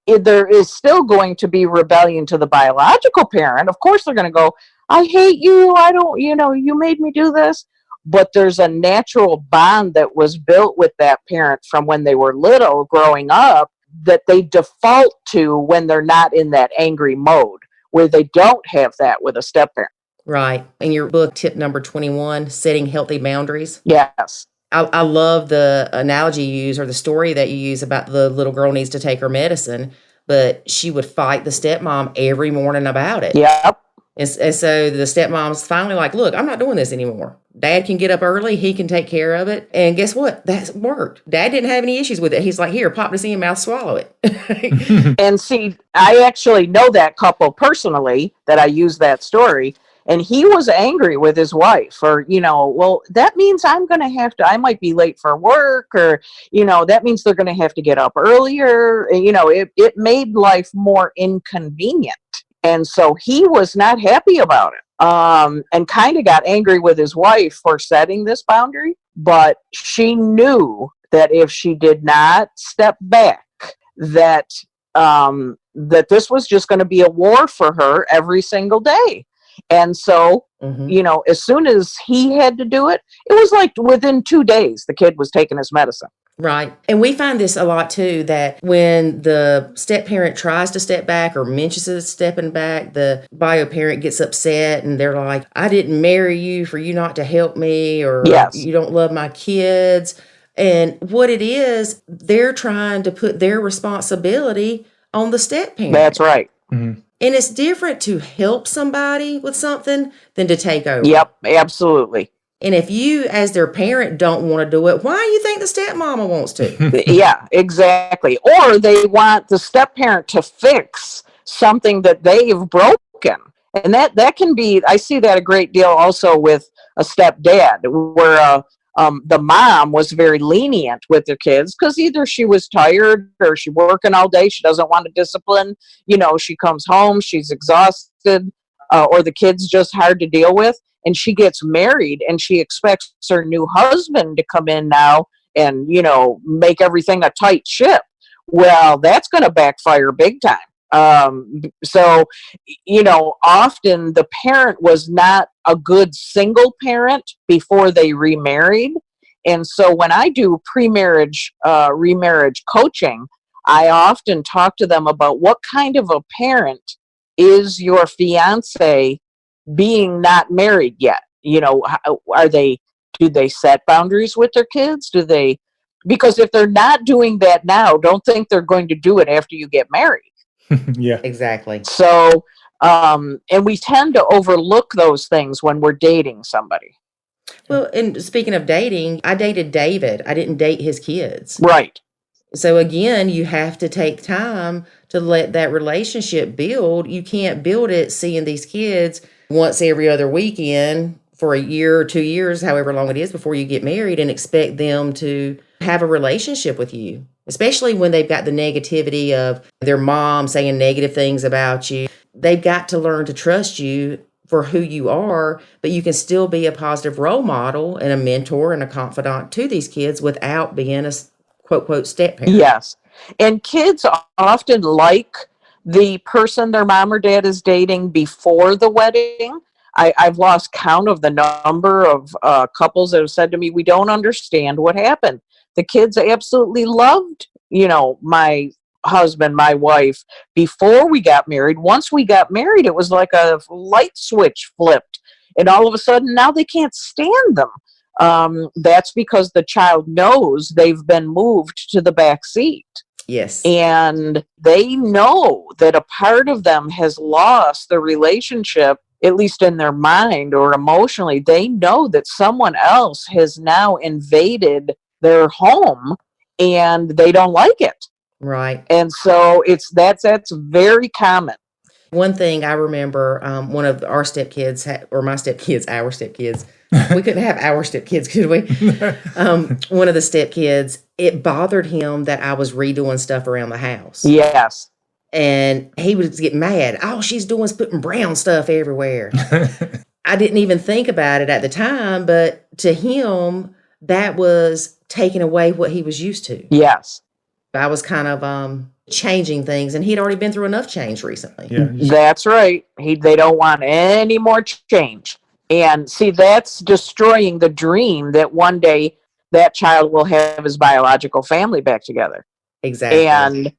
there is still going to be rebellion to the biological parent. Of course, they're going to go, I hate you. I don't, you made me do this. But there's a natural bond that was built with that parent from when they were little growing up that they default to when they're not in that angry mode, where they don't have that with a step parent. Right. In your book, tip number 21, setting healthy boundaries. Yes. I love the analogy you use or the story that you use about the little girl needs to take her medicine, but she would fight the stepmom every morning about it. Yep. And so the stepmom's finally like, look, I'm not doing this anymore. Dad can get up early. He can take care of it. And guess what? That's worked. Dad didn't have any issues with it. He's like, here, pop this in your mouth, swallow it. And see, I actually know that couple personally that I use that story. And he was angry with his wife or, well, that means I might be late for work or, that means they're going to have to get up earlier. It made life more inconvenient. And so he was not happy about it and kind of got angry with his wife for setting this boundary. But she knew that if she did not step back, that this was just going to be a war for her every single day. And so, as soon as he had to do it, it was like within 2 days, the kid was taking his medicine. Right. And we find this a lot, too, that when the step parent tries to step back or mentions stepping back, the bio parent gets upset and they're like, I didn't marry you for you not to help me or you don't love my kids. And what it is, they're trying to put their responsibility on the step parent. That's right. Mm-hmm. And it's different to help somebody with something than to take over. Yep, absolutely. And if you, as their parent, don't want to do it, why do you think the stepmama wants to? Yeah, exactly. Or they want the step-parent to fix something that they've broken. And that can be, I see that a great deal also with a stepdad, where the mom was very lenient with their kids because either she was tired or she's working all day. She doesn't want to discipline. She comes home, she's exhausted, or the kid's just hard to deal with. And she gets married and she expects her new husband to come in now and, make everything a tight ship. Well, that's going to backfire big time. So, often the parent was not a good single parent before they remarried. And so when I do pre-marriage, remarriage coaching, I often talk to them about what kind of a parent is your fiance being not married yet. Do they set boundaries with their kids? Because if they're not doing that now, don't think they're going to do it after you get married. Yeah, exactly. So, and we tend to overlook those things when we're dating somebody. Well, and speaking of dating, I dated David. I didn't date his kids. Right. So again, you have to take time to let that relationship build. You can't build it seeing these kids once every other weekend for a year or 2 years, however long it is before you get married, and expect them to have a relationship with you, especially when they've got the negativity of their mom saying negative things about you. They've got to learn to trust you for who you are, but you can still be a positive role model and a mentor and a confidant to these kids without being a quote, quote, step parent. Yes. And kids often like the person their mom or dad is dating before the wedding. I've lost count of the number of couples that have said to me, we don't understand what happened. The kids absolutely loved, my husband, my wife, before we got married. Once we got married, it was like a light switch flipped. And all of a sudden, now they can't stand them. That's because the child knows they've been moved to the back seat. Yes. And they know that a part of them has lost the relationship, at least in their mind or emotionally. They know that someone else has now invaded their home and they don't like it. Right. And so that's very common. One thing I remember, one of our stepkids, or my stepkids, our stepkids, we couldn't have our stepkids, could we? One of the stepkids, it bothered him that I was redoing stuff around the house. Yes. And he would get mad. All she's doing is putting brown stuff everywhere. I didn't even think about it at the time, but to him, that was taking away what he was used to. Yes. I was kind of changing things, and he'd already been through enough change recently. Yeah. That's right. They don't want any more change. And see, that's destroying the dream that one day that child will have his biological family back together. Exactly. And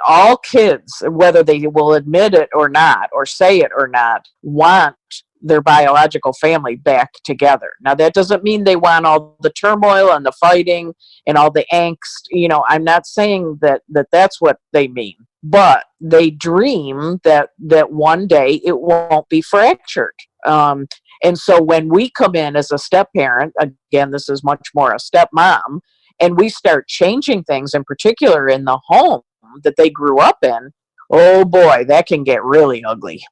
all kids, whether they will admit it or not, or say it or not, want their biological family back together. Now, that doesn't mean they want all the turmoil and the fighting and all the angst. I'm not saying that that's what they mean, but they dream that one day it won't be fractured. And so when we come in as a step parent, again, this is much more a stepmom, and we start changing things, in particular in the home that they grew up in, oh boy, that can get really ugly.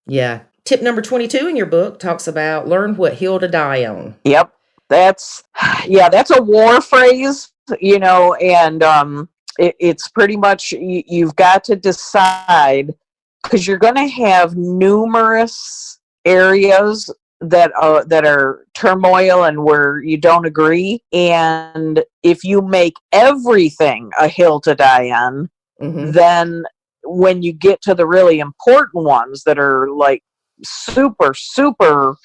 Yeah. Tip number 22 in your book talks about learn what hill to die on. Yep. That's a war phrase, and it's pretty much, you've got to decide, because you're going to have numerous areas that are turmoil and where you don't agree. And if you make everything a hill to die on, then when you get to the really important ones that are like super, super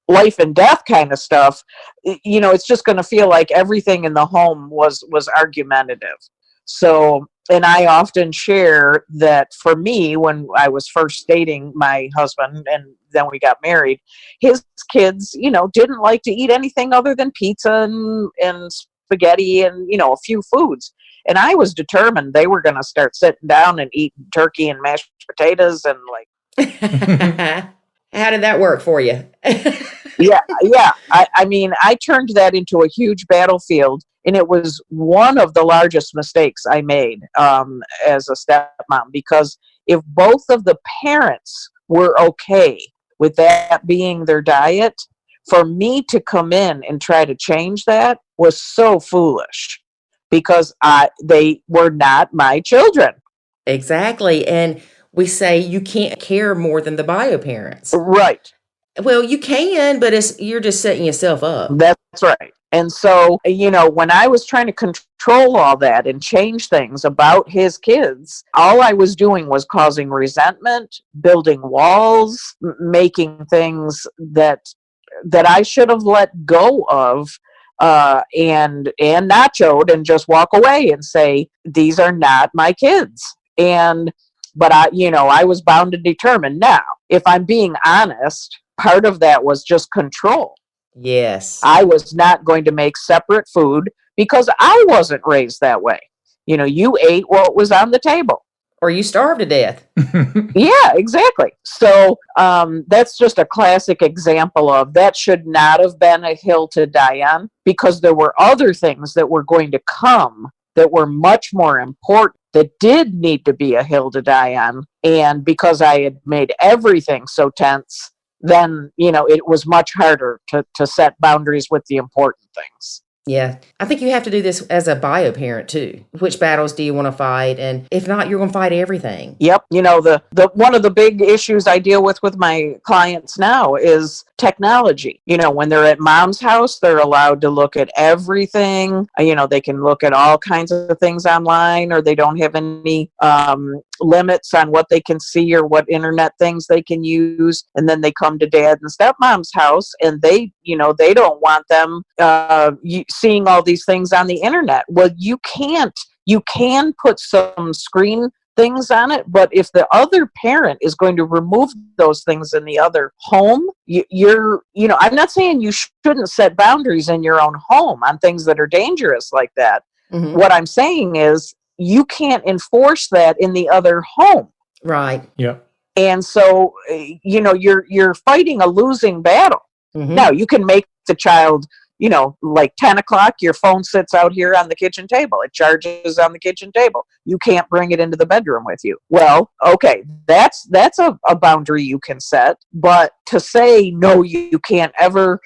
life and death kind of stuff, it's just going to feel like everything in the home was argumentative. So, and I often share that for me, when I was first dating my husband and then we got married, his kids, didn't like to eat anything other than pizza and spaghetti and, a few foods. And I was determined they were going to start sitting down and eating turkey and mashed potatoes and like. How did that work for you? Yeah. I mean, I turned that into a huge battlefield, and it was one of the largest mistakes I made as a stepmom, because if both of the parents were okay with that being their diet, for me to come in and try to change that was so foolish, because they were not my children. Exactly. And we say you can't care more than the bio parents. Right. Well, you can, but you're just setting yourself up. That's right. And so, when I was trying to control all that and change things about his kids, all I was doing was causing resentment, building walls, making things that I should have let go of, and nachoed and just walk away and say, these are not my kids. But I was bound and determined. Now, if I'm being honest, part of that was just control. Yes. I was not going to make separate food because I wasn't raised that way. You ate what was on the table. Or you starved to death. Yeah, exactly. So that's just a classic example of that should not have been a hill to die on, because there were other things that were going to come that were much more important, that did need to be a hill to die on. And because I had made everything so tense, then, it was much harder to set boundaries with the important things. Yeah. I think you have to do this as a bio parent too. Which battles do you want to fight? And if not, you're going to fight everything. Yep. The one of the big issues I deal with my clients now is technology. When they're at mom's house, they're allowed to look at everything. They can look at all kinds of things online, or they don't have any limits on what they can see or what internet things they can use. And then they come to dad and stepmom's house, and they don't want them seeing all these things on the internet. Well, you can put some screen things on it, but if the other parent is going to remove those things in the other home, I'm not saying you shouldn't set boundaries in your own home on things that are dangerous like that. Mm-hmm. What I'm saying is you can't enforce that in the other home. Right. Yeah. And so, you're fighting a losing battle. Mm-hmm. Now, you can make the child, like 10 o'clock, your phone sits out here on the kitchen table. It charges on the kitchen table. You can't bring it into the bedroom with you. Well, okay, that's a boundary you can set. But to say, no, you can't ever,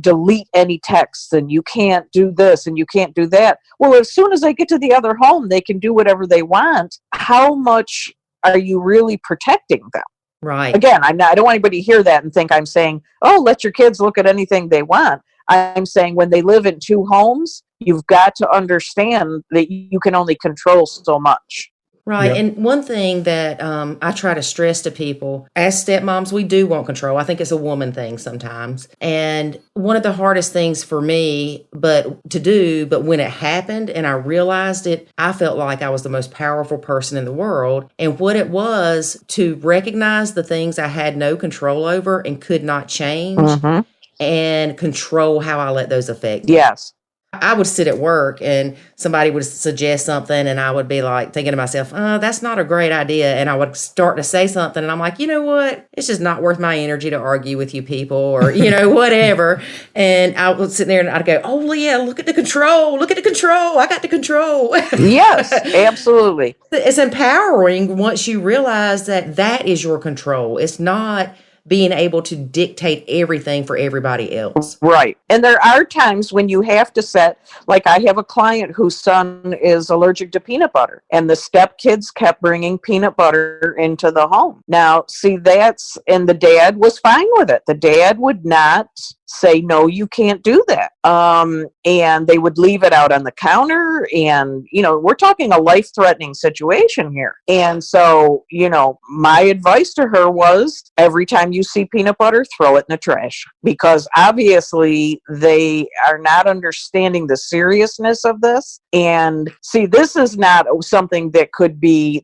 delete any texts, and you can't do this and you can't do that. Well, as soon as they get to the other home, they can do whatever they want. How much are you really protecting them? Right. Again, I don't want anybody to hear that and think I'm saying, oh, let your kids look at anything they want. I'm saying when they live in two homes, you've got to understand that you can only control so much. Right. Yeah. And one thing that I try to stress to people, as stepmoms, we do want control. I think it's a woman thing sometimes. And one of the hardest things for me but when it happened and I realized it, I felt like I was the most powerful person in the world. And what it was to recognize the things I had no control over and could not change. Mm-hmm. And control how I let those affect me. Yes. I would sit at work and somebody would suggest something and I would be like thinking to myself, that's not a great idea. And I would start to say something and I'm like, you know what? It's just not worth my energy to argue with you people or, whatever. And I would sit there and I'd go, oh yeah, look at the control. Look at the control. I got the control. Yes, absolutely. It's empowering once you realize that is your control. It's not being able to dictate everything for everybody else. Right. And there are times when you have to set, like I have a client whose son is allergic to peanut butter, and the stepkids kept bringing peanut butter into the home. Now, see, and the dad was fine with it. The dad would not say, no, you can't do that. And they would leave it out on the counter. And, we're talking a life-threatening situation here. And so, my advice to her was every time you see peanut butter, throw it in the trash, because obviously they are not understanding the seriousness of this. And see, this is not something that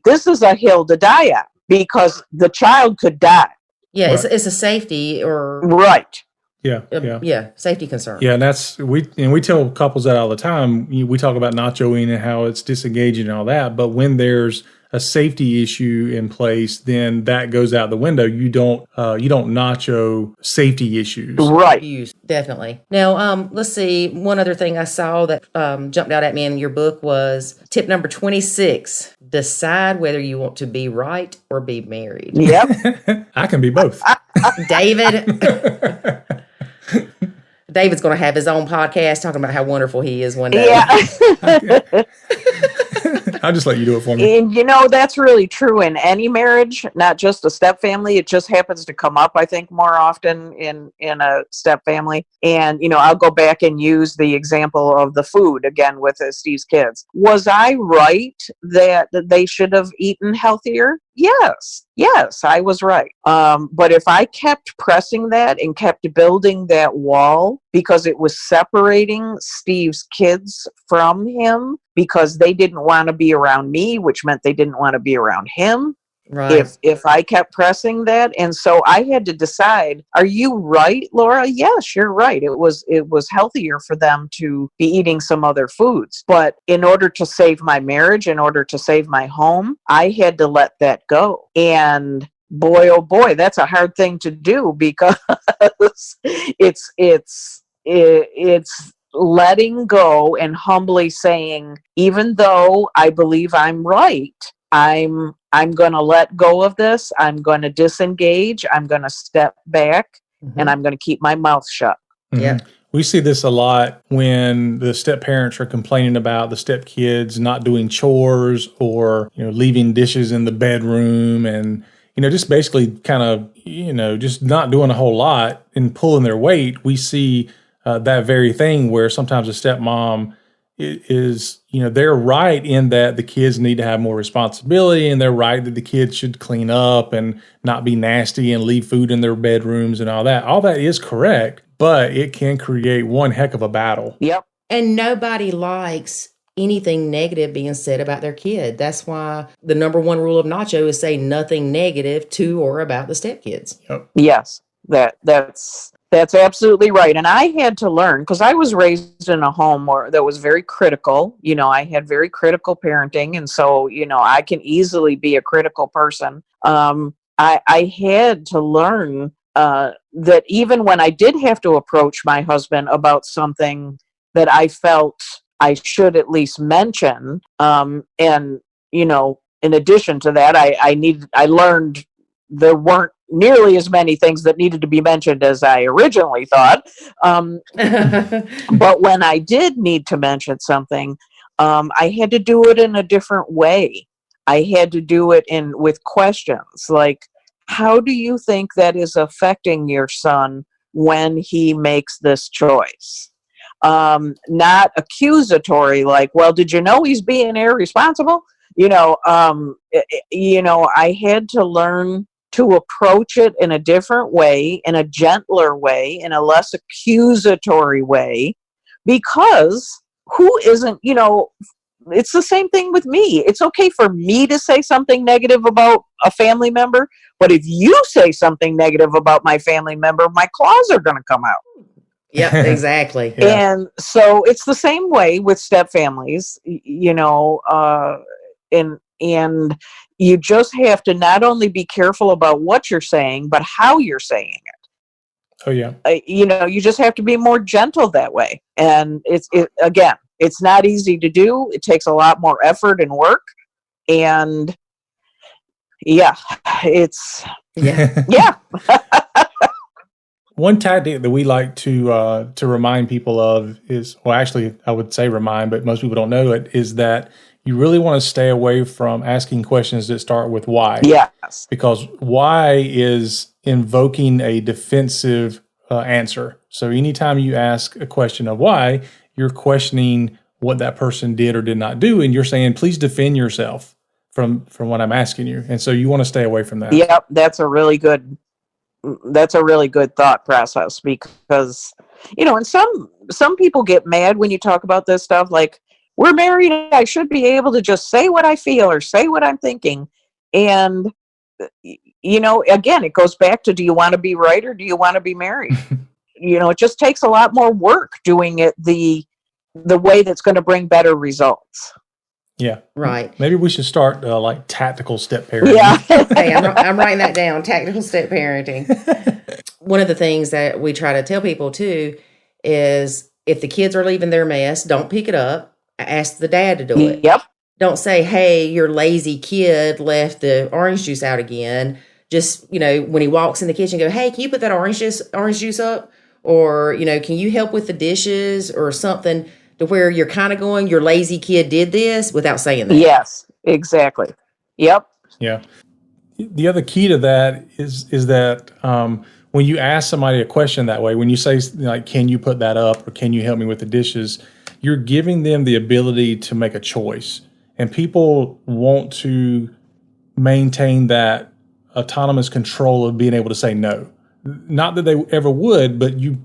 this is a hill to die on, because the child could die. Yeah, right. It's a safety or... Right. Yeah. Safety concern. Yeah, and we tell couples that all the time. We talk about nachoing and how it's disengaging and all that, but when there's a safety issue in place, then that goes out the window. You don't nacho safety issues. Right. Definitely. Now, let's see. One other thing I saw that jumped out at me in your book was tip number 26. Decide whether you want to be right or be married. Yep. I can be both. David's going to have his own podcast talking about how wonderful he is one day. Yeah. I'll just let you do it for me. And that's really true in any marriage, not just a step family. It just happens to come up, I think, more often in a step family. And, I'll go back and use the example of the food again with Steve's kids. Was I right that they should have eaten healthier? Yes, I was right. But if I kept pressing that and kept building that wall because it was separating Steve's kids from him because they didn't want to be around me, which meant they didn't want to be around him. Right. If I kept pressing that. And so I had to decide, are you right, Laura? Yes, you're right. It was healthier for them to be eating some other foods. But in order to save my marriage, in order to save my home, I had to let that go. And boy, oh boy, that's a hard thing to do, because it's letting go and humbly saying, even though I believe I'm right, I'm I'm going to let go of this. I'm going to disengage. I'm going to step back, and I'm going to keep my mouth shut. Yeah. We see this a lot when the step parents are complaining about the step kids not doing chores or, leaving dishes in the bedroom and, just basically kind of, just not doing a whole lot and pulling their weight. We see that very thing where sometimes a stepmom is, they're right in that the kids need to have more responsibility, and they're right that the kids should clean up and not be nasty and leave food in their bedrooms and all that. All that is correct, but it can create one heck of a battle. Yep. And nobody likes anything negative being said about their kid. That's why the number one rule of Nacho is say nothing negative to or about the stepkids. Yep. Yes, that's absolutely right. And I had to learn, because I was raised in a home that was very critical. I had very critical parenting. And so, I can easily be a critical person. I had to learn that even when I did have to approach my husband about something that I felt I should at least mention, and, in addition to that, I learned there weren't nearly as many things that needed to be mentioned as I originally thought. But when I did need to mention something, I had to do it in a different way. I had to do it with questions like, how do you think that is affecting your son when he makes this choice? Not accusatory, like, well, did you know he's being irresponsible? I had to learn to approach it in a different way, in a gentler way, in a less accusatory way, because who isn't, it's the same thing with me. It's okay for me to say something negative about a family member, but if you say something negative about my family member, my claws are going to come out. Yep, exactly. Yeah. And so it's the same way with stepfamilies, and you just have to not only be careful about what you're saying, but how you're saying it. Oh, yeah. You just have to be more gentle that way. And again, it's not easy to do. It takes a lot more effort and work. And yeah. One tactic that we like to remind people of is, well, actually, I would say remind, but most people don't know it, is that you really want to stay away from asking questions that start with why. Yes. Because why is invoking a defensive answer. So anytime you ask a question of why, you're questioning what that person did or did not do, and you're saying, please defend yourself from what I'm asking you. And so you want to stay away from that. Yep, that's a really good thought process, because and some people get mad when you talk about this stuff, like, we're married, I should be able to just say what I feel or say what I'm thinking. And again, it goes back to, do you want to be right or do you want to be married? It just takes a lot more work doing it the way that's going to bring better results. Yeah. Right. Maybe we should start like tactical step parenting. Yeah. Hey, I'm writing that down. Tactical step parenting. One of the things that we try to tell people too is, if the kids are leaving their mess, don't pick it up. Ask the dad to do it. Yep. Don't say, hey, your lazy kid left the orange juice out again. Just, when he walks in the kitchen, go, hey, can you put that orange juice up? Or, can you help with the dishes or something, to where you're kind of going, your lazy kid did this, without saying that. Yes, exactly. Yep. Yeah. The other key to that is that when you ask somebody a question that way, when you say, like, can you put that up, or can you help me with the dishes, you're giving them the ability to make a choice. And people want to maintain that autonomous control of being able to say no. Not that they ever would, but you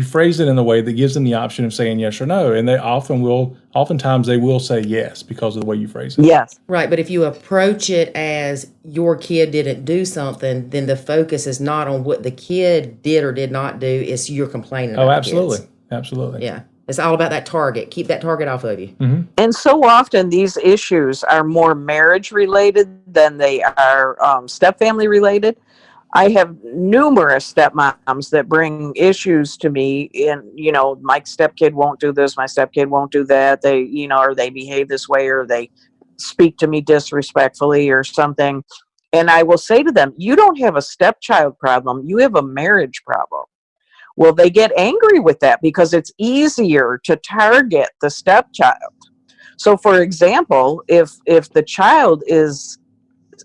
phrase it in a way that gives them the option of saying yes or no. And they oftentimes they will say yes because of the way you phrase it. Yes. Right. But if you approach it as your kid didn't do something, then the focus is not on what the kid did or did not do. It's you're complaining about. Oh, absolutely. Kids. Absolutely. Yeah. It's all about that target. Keep that target off of you. Mm-hmm. And so often these issues are more marriage related than they are stepfamily related. I have numerous stepmoms that bring issues to me, and my stepkid won't do this, my stepkid won't do that. They, or they behave this way, or they speak to me disrespectfully or something. And I will say to them, you don't have a stepchild problem, you have a marriage problem. Well, they get angry with that because it's easier to target the stepchild. So, for example, if the child is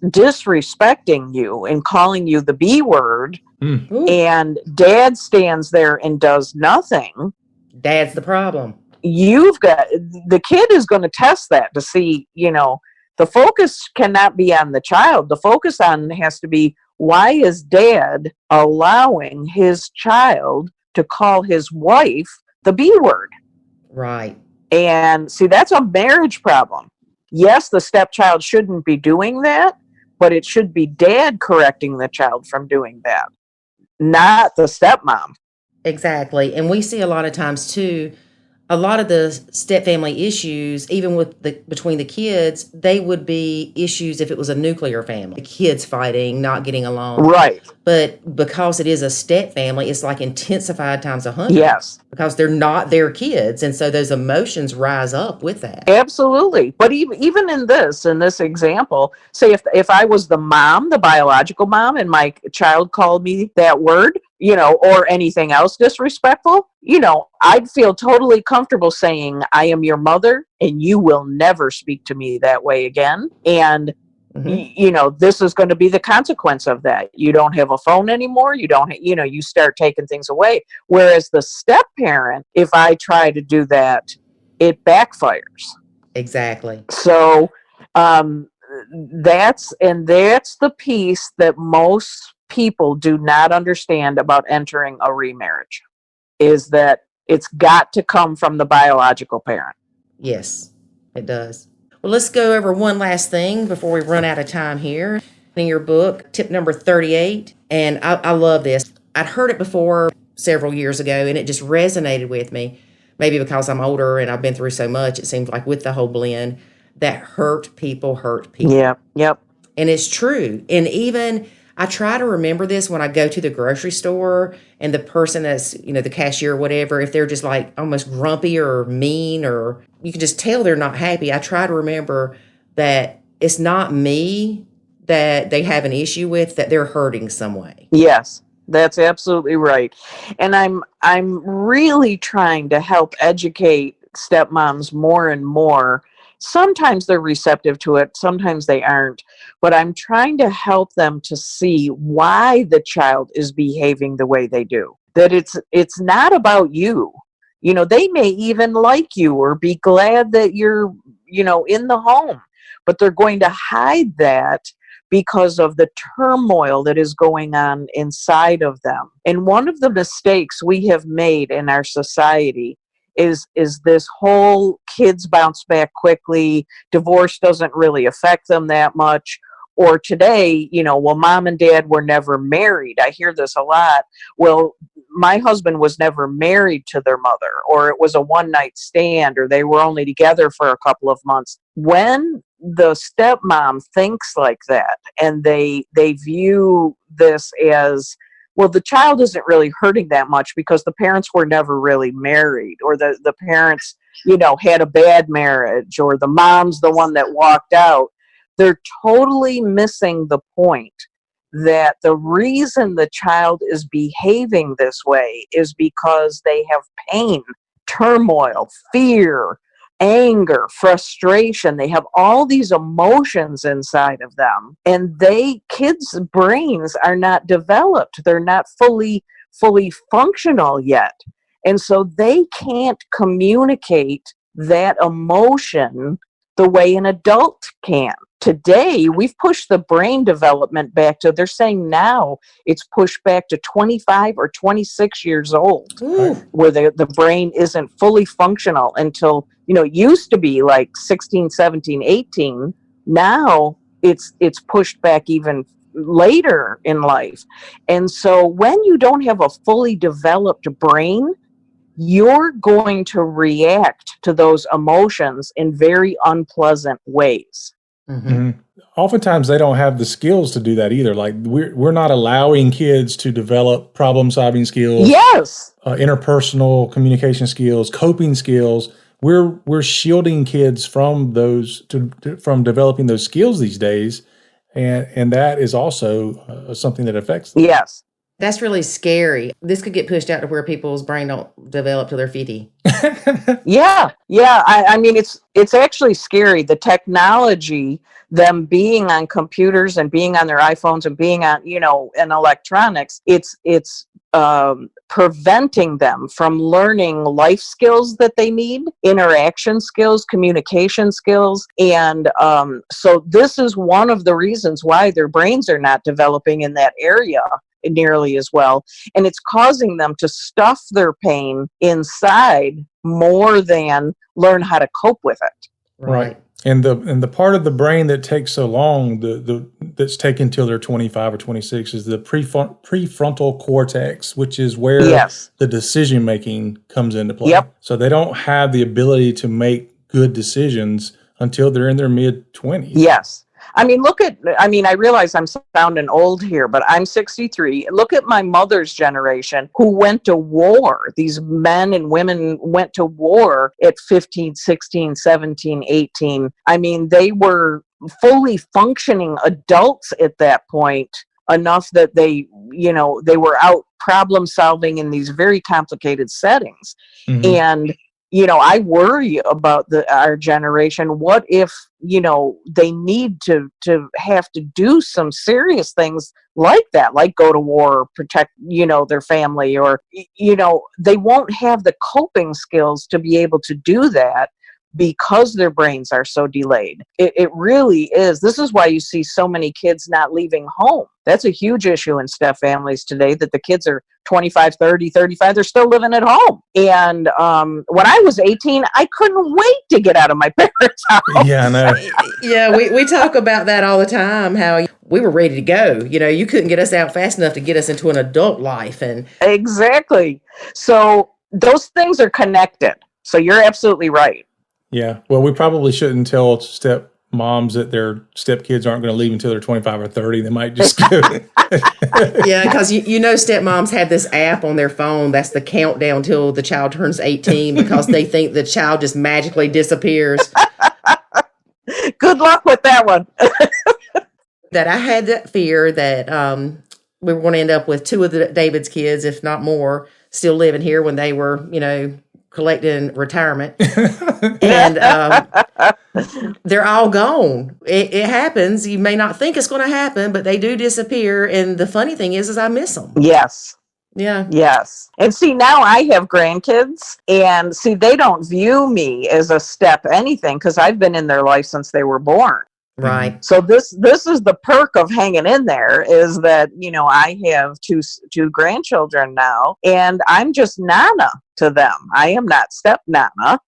disrespecting you and calling you the B word, and dad stands there and does nothing, dad's the problem. The kid is going to test that to see, the focus cannot be on the child. The focus has to be, why is dad allowing his child to call his wife the B word? Right. And see, that's a marriage problem. Yes, the stepchild shouldn't be doing that, but it should be dad correcting the child from doing that, not the stepmom. Exactly. And we see a lot of times too, a lot of the step family issues, even between the kids, they would be issues if it was a nuclear family, the kids fighting, not getting along. Right. But because it is a step family, it's like intensified times 100. Yes. Because they're not their kids. And so those emotions rise up with that. Absolutely. But even in this example, say if I was the mom, the biological mom, and my child called me that word, or anything else disrespectful, I'd feel totally comfortable saying, I am your mother and you will never speak to me that way again. And, this is going to be the consequence of that. You don't have a phone anymore. You don't, you start taking things away. Whereas the step parent, if I try to do that, it backfires. Exactly. So, that's the piece that most people do not understand about entering a remarriage, is that it's got to come from the biological parent. Yes, it does. Well, let's go over one last thing before we run out of time here. In your book, tip number 38, and I love this. I'd heard it before several years ago, and it just resonated with me. Maybe because I'm older and I've been through so much, it seems like with the whole blend, that hurt people hurt people. Yep. And it's true. And even I try to remember this when I go to the grocery store and the person that's, the cashier or whatever, if they're just like almost grumpy or mean, or you can just tell they're not happy. I try to remember that it's not me that they have an issue with, that they're hurting some way. Yes, that's absolutely right. And I'm really trying to help educate stepmoms more and more. Sometimes they're receptive to it, sometimes they aren't, but I'm trying to help them to see why the child is behaving the way they do. That it's not about you. They may even like you or be glad that you're, in the home, but they're going to hide that because of the turmoil that is going on inside of them. And one of the mistakes we have made in our society is this whole kids bounce back quickly, divorce doesn't really affect them that much. Or today, well, mom and dad were never married. I hear this a lot. Well, my husband was never married to their mother, or it was a one-night stand, or they were only together for a couple of months. When the stepmom thinks like that, and they view this as, well, the child isn't really hurting that much because the parents were never really married, or the parents, had a bad marriage, or the mom's the one that walked out. They're totally missing the point that the reason the child is behaving this way is because they have pain, turmoil, fear, anger, frustration. They have all these emotions inside of them, and kids' brains are not developed. They're not fully functional yet. And so they can't communicate that emotion the way an adult can. Today, we've pushed the brain development back to, they're saying now it's pushed back to 25 or 26 years old, where the brain isn't fully functional until, it used to be like 16, 17, 18. Now it's pushed back even later in life. And so when you don't have a fully developed brain, you're going to react to those emotions in very unpleasant ways. Mm-hmm. Oftentimes they don't have the skills to do that either. Like we're not allowing kids to develop problem solving skills. Yes. Interpersonal communication skills, coping skills. we're shielding kids from those from developing those skills these days, and that is also something that affects them. Yes. That's really scary. This could get pushed out to where people's brain don't develop till they're 50. Yeah. I mean, it's actually scary. The technology, them being on computers and being on their iPhones and being on, in electronics, it's preventing them from learning life skills that they need, interaction skills, communication skills. And so this is one of the reasons why their brains are not developing in that area nearly as well. And it's causing them to stuff their pain inside more than learn how to cope with it. Right. And the part of the brain that takes so long, that's taken till they're 25 or 26, is the prefrontal cortex, which is where the decision making comes into play. Yep. So they don't have the ability to make good decisions until they're in their mid-20s. Yes. I mean, I realize I'm sounding old here, but I'm 63. Look at my mother's generation who went to war. These men and women went to war at 15, 16, 17, 18. I mean, they were fully functioning adults at that point, enough that they were out problem solving in these very complicated settings. Mm-hmm. And I worry about our generation. What if, they need to have to do some serious things like that, like go to war or protect, their family, or, they won't have the coping skills to be able to do that because their brains are so delayed. It really is. This is why you see so many kids not leaving home. That's a huge issue in step families today, that the kids are 25, 30, 35. They're still living at home. And when I was 18, I couldn't wait to get out of my parents' house. Yeah, I know. Yeah, we talk about that all the time, how we were ready to go. You couldn't get us out fast enough to get us into an adult life. And exactly. So those things are connected. So you're absolutely right. Yeah. Well, we probably shouldn't tell step moms that their stepkids aren't going to leave until they're 25 or 30. They might just go. Yeah, because stepmoms have this app on their phone that's the countdown till the child turns 18, because they think the child just magically disappears. Good luck with that one. That I had that fear that we were going to end up with two of David's kids, if not more, still living here when they were, collecting retirement. And they're all gone. It happens. You may not think it's going to happen, but they do disappear. And the funny thing is I miss them. Yes. Yeah. Yes. And see, now I have grandkids, and see, they don't view me as a step anything, because I've been in their life since they were born. Right. So this is the perk of hanging in there, is that, I have two grandchildren now, and I'm just Nana to them. I am not step Nana.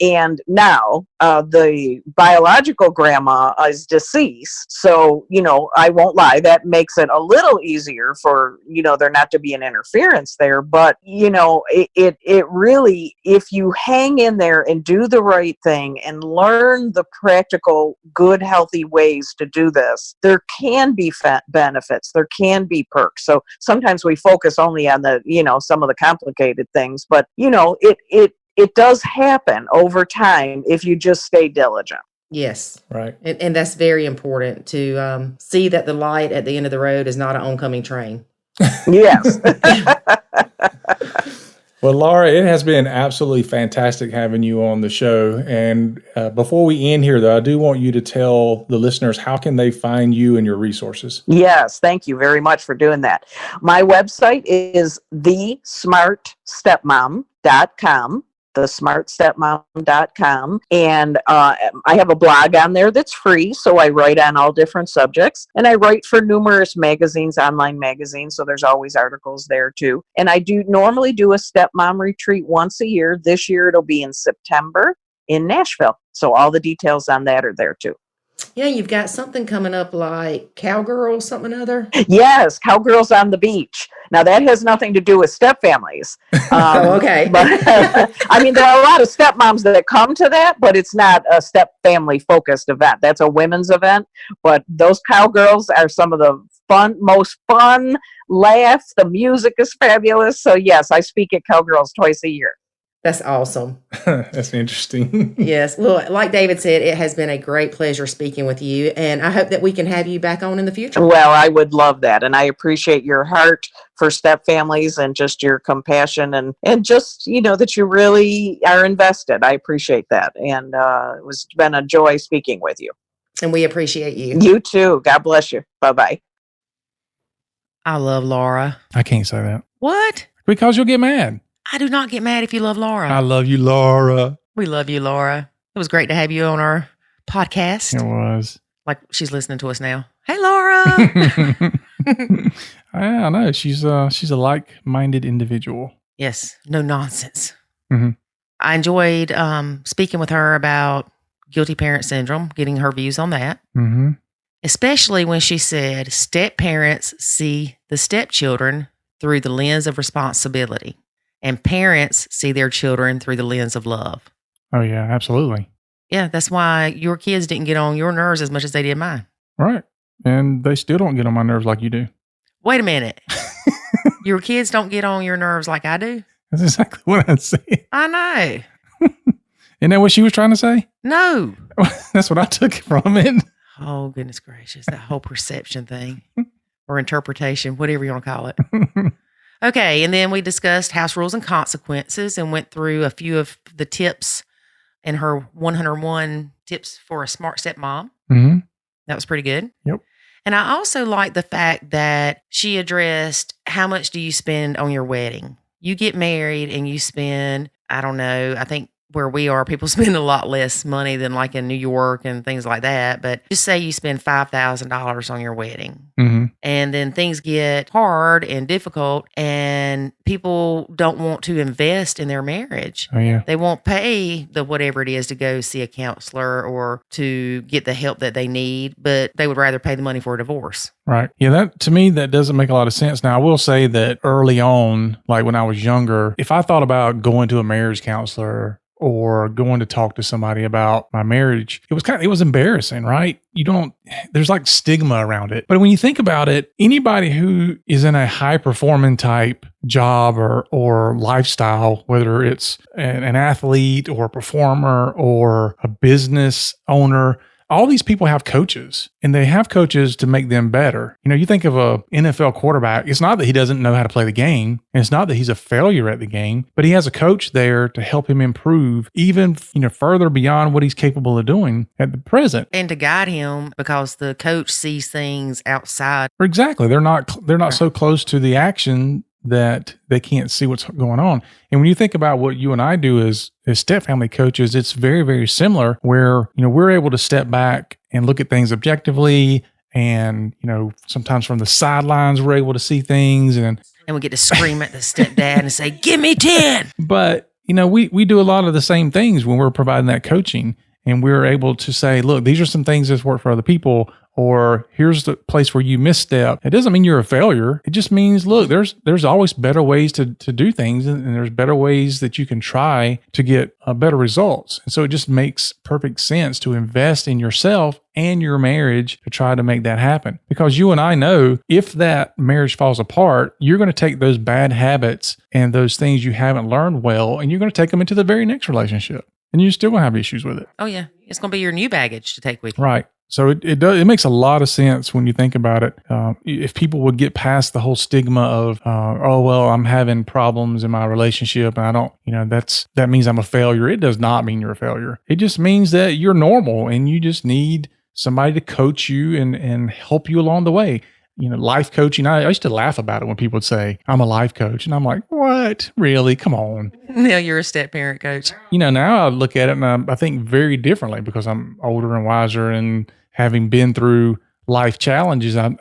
And now the biological grandma is deceased. So, I won't lie, that makes it a little easier for, there not to be an interference there. But, it really, if you hang in there and do the right thing and learn the practical, good, healthy ways to do this, there can be benefits. There can be perks. So sometimes we focus only on the, some of the complicated things, but it does happen over time if you just stay diligent. Yes. Right. And that's very important to see that the light at the end of the road is not an oncoming train. Yes. Well, Laura, it has been absolutely fantastic having you on the show. And before we end here, though, I do want you to tell the listeners, how can they find you and your resources? Yes, thank you very much for doing that. My website is thesmartstepmom.com. thesmartstepmom.com. And I have a blog on there that's free, so I write on all different subjects. And I write for numerous magazines, online magazines, so there's always articles there too. And I normally do a stepmom retreat once a year. This year it'll be in September in Nashville. So all the details on that are there too. Yeah, you've got something coming up like Cowgirl, something or other. Yes, Cowgirls on the Beach. Now, that has nothing to do with step families. Okay. But, I mean, there are a lot of stepmoms that come to that, but it's not a step family focused event. That's a women's event. But those Cowgirls are some of the most fun laughs. The music is fabulous. So, yes, I speak at Cowgirls twice a year. That's awesome. That's interesting. Yes. Well, like David said, it has been a great pleasure speaking with you, and I hope that we can have you back on in the future. Well, I would love that. And I appreciate your heart for step families and just your compassion and just, that you really are invested. I appreciate that. And it's been a joy speaking with you. And we appreciate you. You too. God bless you. Bye-bye. I love Laura. I can't say that. What? Because you'll get mad. I do not get mad if you love Laura. I love you, Laura. We love you, Laura. It was great to have you on our podcast. It was. Like she's listening to us now. Hey, Laura. I know. She's a like-minded individual. Yes. No nonsense. Mm-hmm. I enjoyed speaking with her about guilty parent syndrome, getting her views on that. Mm-hmm. Especially when she said step parents see the stepchildren through the lens of responsibility, and parents see their children through the lens of love. Oh, yeah, absolutely. Yeah, that's why your kids didn't get on your nerves as much as they did mine. Right. And they still don't get on my nerves like you do. Wait a minute. Your kids don't get on your nerves like I do? That's exactly what I said. I know. Isn't that what she was trying to say? No. That's what I took from it. Oh, goodness gracious. That whole perception thing or interpretation, whatever you want to call it. Okay. And then we discussed house rules and consequences and went through a few of the tips in her 101 tips for a smart stepmom. Mm-hmm. That was pretty good. Yep. And I also like the fact that she addressed how much do you spend on your wedding? You get married and you spend, I don't know, I think where we are, people spend a lot less money than like in New York and things like that. But just say you spend $5,000 on your wedding. Mm-hmm. And then things get hard and difficult and people don't want to invest in their marriage. Oh, yeah. They won't pay the whatever it is to go see a counselor or to get the help that they need, but they would rather pay the money for a divorce. Right. Yeah, that to me, that doesn't make a lot of sense. Now, I will say that early on, like when I was younger, if I thought about going to a marriage counselor or going to talk to somebody about my marriage, it was embarrassing, right? There's like stigma around it. But when you think about it, anybody who is in a high performing type job or lifestyle, whether it's an athlete or a performer or a business owner, all these people have coaches, and they have coaches to make them better. You think of a NFL quarterback, it's not that he doesn't know how to play the game, and it's not that he's a failure at the game, but he has a coach there to help him improve even, further beyond what he's capable of doing at the present. And to guide him because the coach sees things outside. Exactly. They're not so close to the action that they can't see what's going on. And when you think about what you and I do as step family coaches, it's very, very similar where, we're able to step back and look at things objectively. And, sometimes from the sidelines, we're able to see things and we get to scream at the stepdad and say, give me 10. But, we do a lot of the same things when we're providing that coaching, and we're able to say, look, these are some things that's worked for other people, or here's the place where you misstep. It doesn't mean you're a failure. It just means, look, there's always better ways to do things, and there's better ways that you can try to get better results. And so it just makes perfect sense to invest in yourself and your marriage to try to make that happen. Because you and I know if that marriage falls apart, you're going to take those bad habits and those things you haven't learned well, and you're going to take them into the very next relationship. And you're still going to have issues with it. Oh, yeah. It's going to be your new baggage to take with you. Right. So it makes a lot of sense when you think about it. If people would get past the whole stigma of, I'm having problems in my relationship and I don't, that means I'm a failure. It does not mean you're a failure. It just means that you're normal and you just need somebody to coach you and help you along the way. Life coaching. I used to laugh about it when people would say, I'm a life coach. And I'm like, what? Really? Come on. Now you're a step parent coach. Now I look at it and I think very differently because I'm older and wiser, and having been through life challenges, I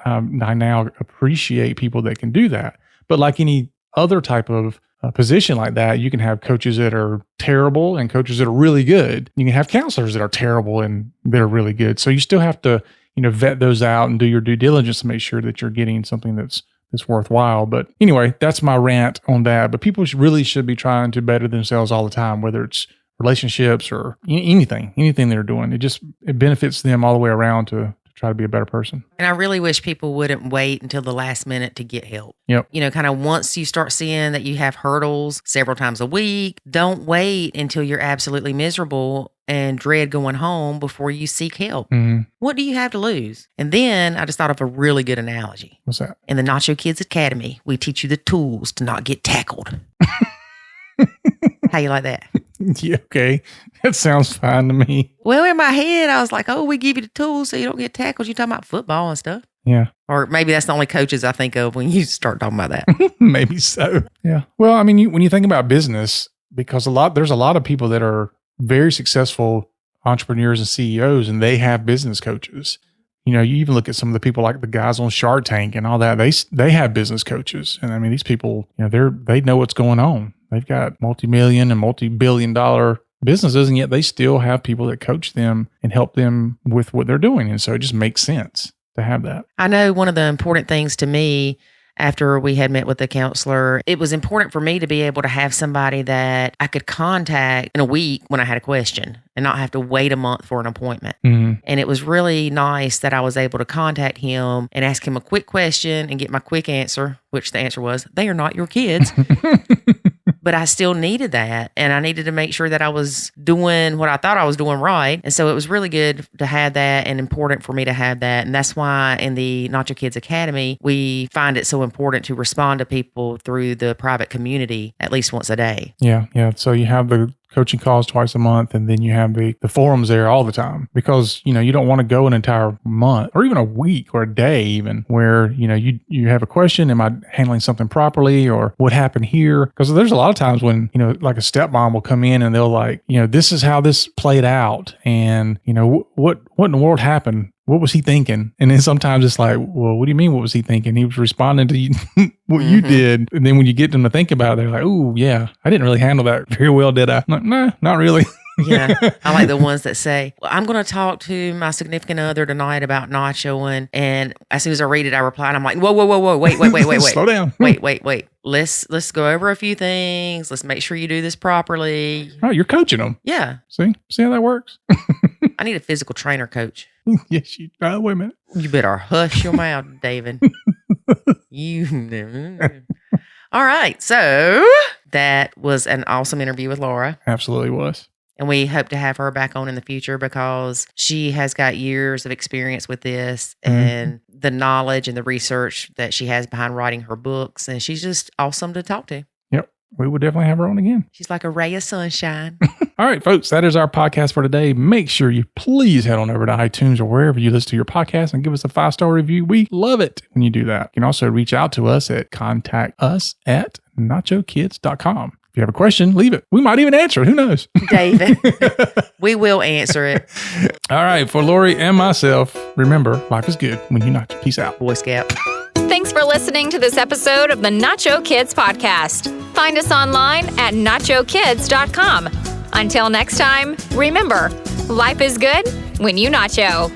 now appreciate people that can do that. But like any other type of position like that, you can have coaches that are terrible and coaches that are really good. You can have counselors that are terrible and that are really good. So you still have to vet those out and do your due diligence to make sure that you're getting something that's worthwhile. But anyway, that's my rant on that. But people really should be trying to better themselves all the time, whether it's relationships or anything they're doing. It benefits them all the way around to try to be a better person. And I really wish people wouldn't wait until the last minute to get help. Yep. Kind of once you start seeing that you have hurdles several times a week, don't wait until you're absolutely miserable and dread going home before you seek help. Mm-hmm. What do you have to lose? And then I just thought of a really good analogy. What's that? In the Nacho Kids Academy, we teach you the tools to not get tackled. How you like that? Yeah, okay. That sounds fine to me. Well, in my head, I was like, oh, we give you the tools so you don't get tackled. You're talking about football and stuff. Yeah. Or maybe that's the only coaches I think of when you start talking about that. Maybe so. Yeah. Well, I mean, when you think about business, because there's a lot of people that are very successful entrepreneurs and CEOs, and they have business coaches. You even look at some of the people like the guys on Shark Tank and all that. They have business coaches, and I mean, these people, they know what's going on. They've got multi-million and multi-billion-dollar businesses, and yet they still have people that coach them and help them with what they're doing. And so it just makes sense to have that. I know one of the important things to me after we had met with the counselor, it was important for me to be able to have somebody that I could contact in a week when I had a question and not have to wait a month for an appointment. Mm-hmm. And it was really nice that I was able to contact him and ask him a quick question and get my quick answer, which the answer was, they are not your kids. But I still needed that. And I needed to make sure that I was doing what I thought I was doing right. And so it was really good to have that and important for me to have that. And that's why in the Nacho Kids Academy, we find it so important to respond to people through the private community at least once a day. Yeah. Yeah. So you have the coaching calls twice a month, and then you have the forums there all the time, because you don't want to go an entire month or even a week or a day even where you have a question, am I handling something properly, or what happened here? Because there's a lot of times when like a stepmom will come in and they'll like, this is how this played out, and what in the world happened? What was he thinking? And then sometimes it's like, well, what do you mean? What was he thinking? He was responding to what you did. And then when you get them to think about it, they're like, oh yeah, I didn't really handle that very well, did I? I'm like, nah, not really. Yeah. I like the ones that say, well, I'm going to talk to my significant other tonight about Nacho. And as soon as I read it, I reply and I'm like, whoa, wait. Slow down. Wait. Let's go over a few things. Let's make sure you do this properly. Oh, you're coaching them. Yeah. See how that works? I need a physical trainer coach. Yes, you. Wait a minute. You better hush your mouth, David. All right. So that was an awesome interview with Laura. Absolutely was. And we hope to have her back on in the future because she has got years of experience with this and the knowledge and the research that she has behind writing her books. And she's just awesome to talk to. Yep. We will definitely have her on again. She's like a ray of sunshine. All right, folks, that is our podcast for today. Make sure you please head on over to iTunes or wherever you listen to your podcast and give us a 5-star review. We love it when you do that. You can also reach out to us at contactus@nachokids.com. If you have a question, leave it. We might even answer it. Who knows? David, we will answer it. All right, for Lori and myself, remember, life is good when you nacho. Peace out. Boy Scout. Thanks for listening to this episode of the Nacho Kids Podcast. Find us online at nachokids.com. Until next time, remember, life is good when you nacho.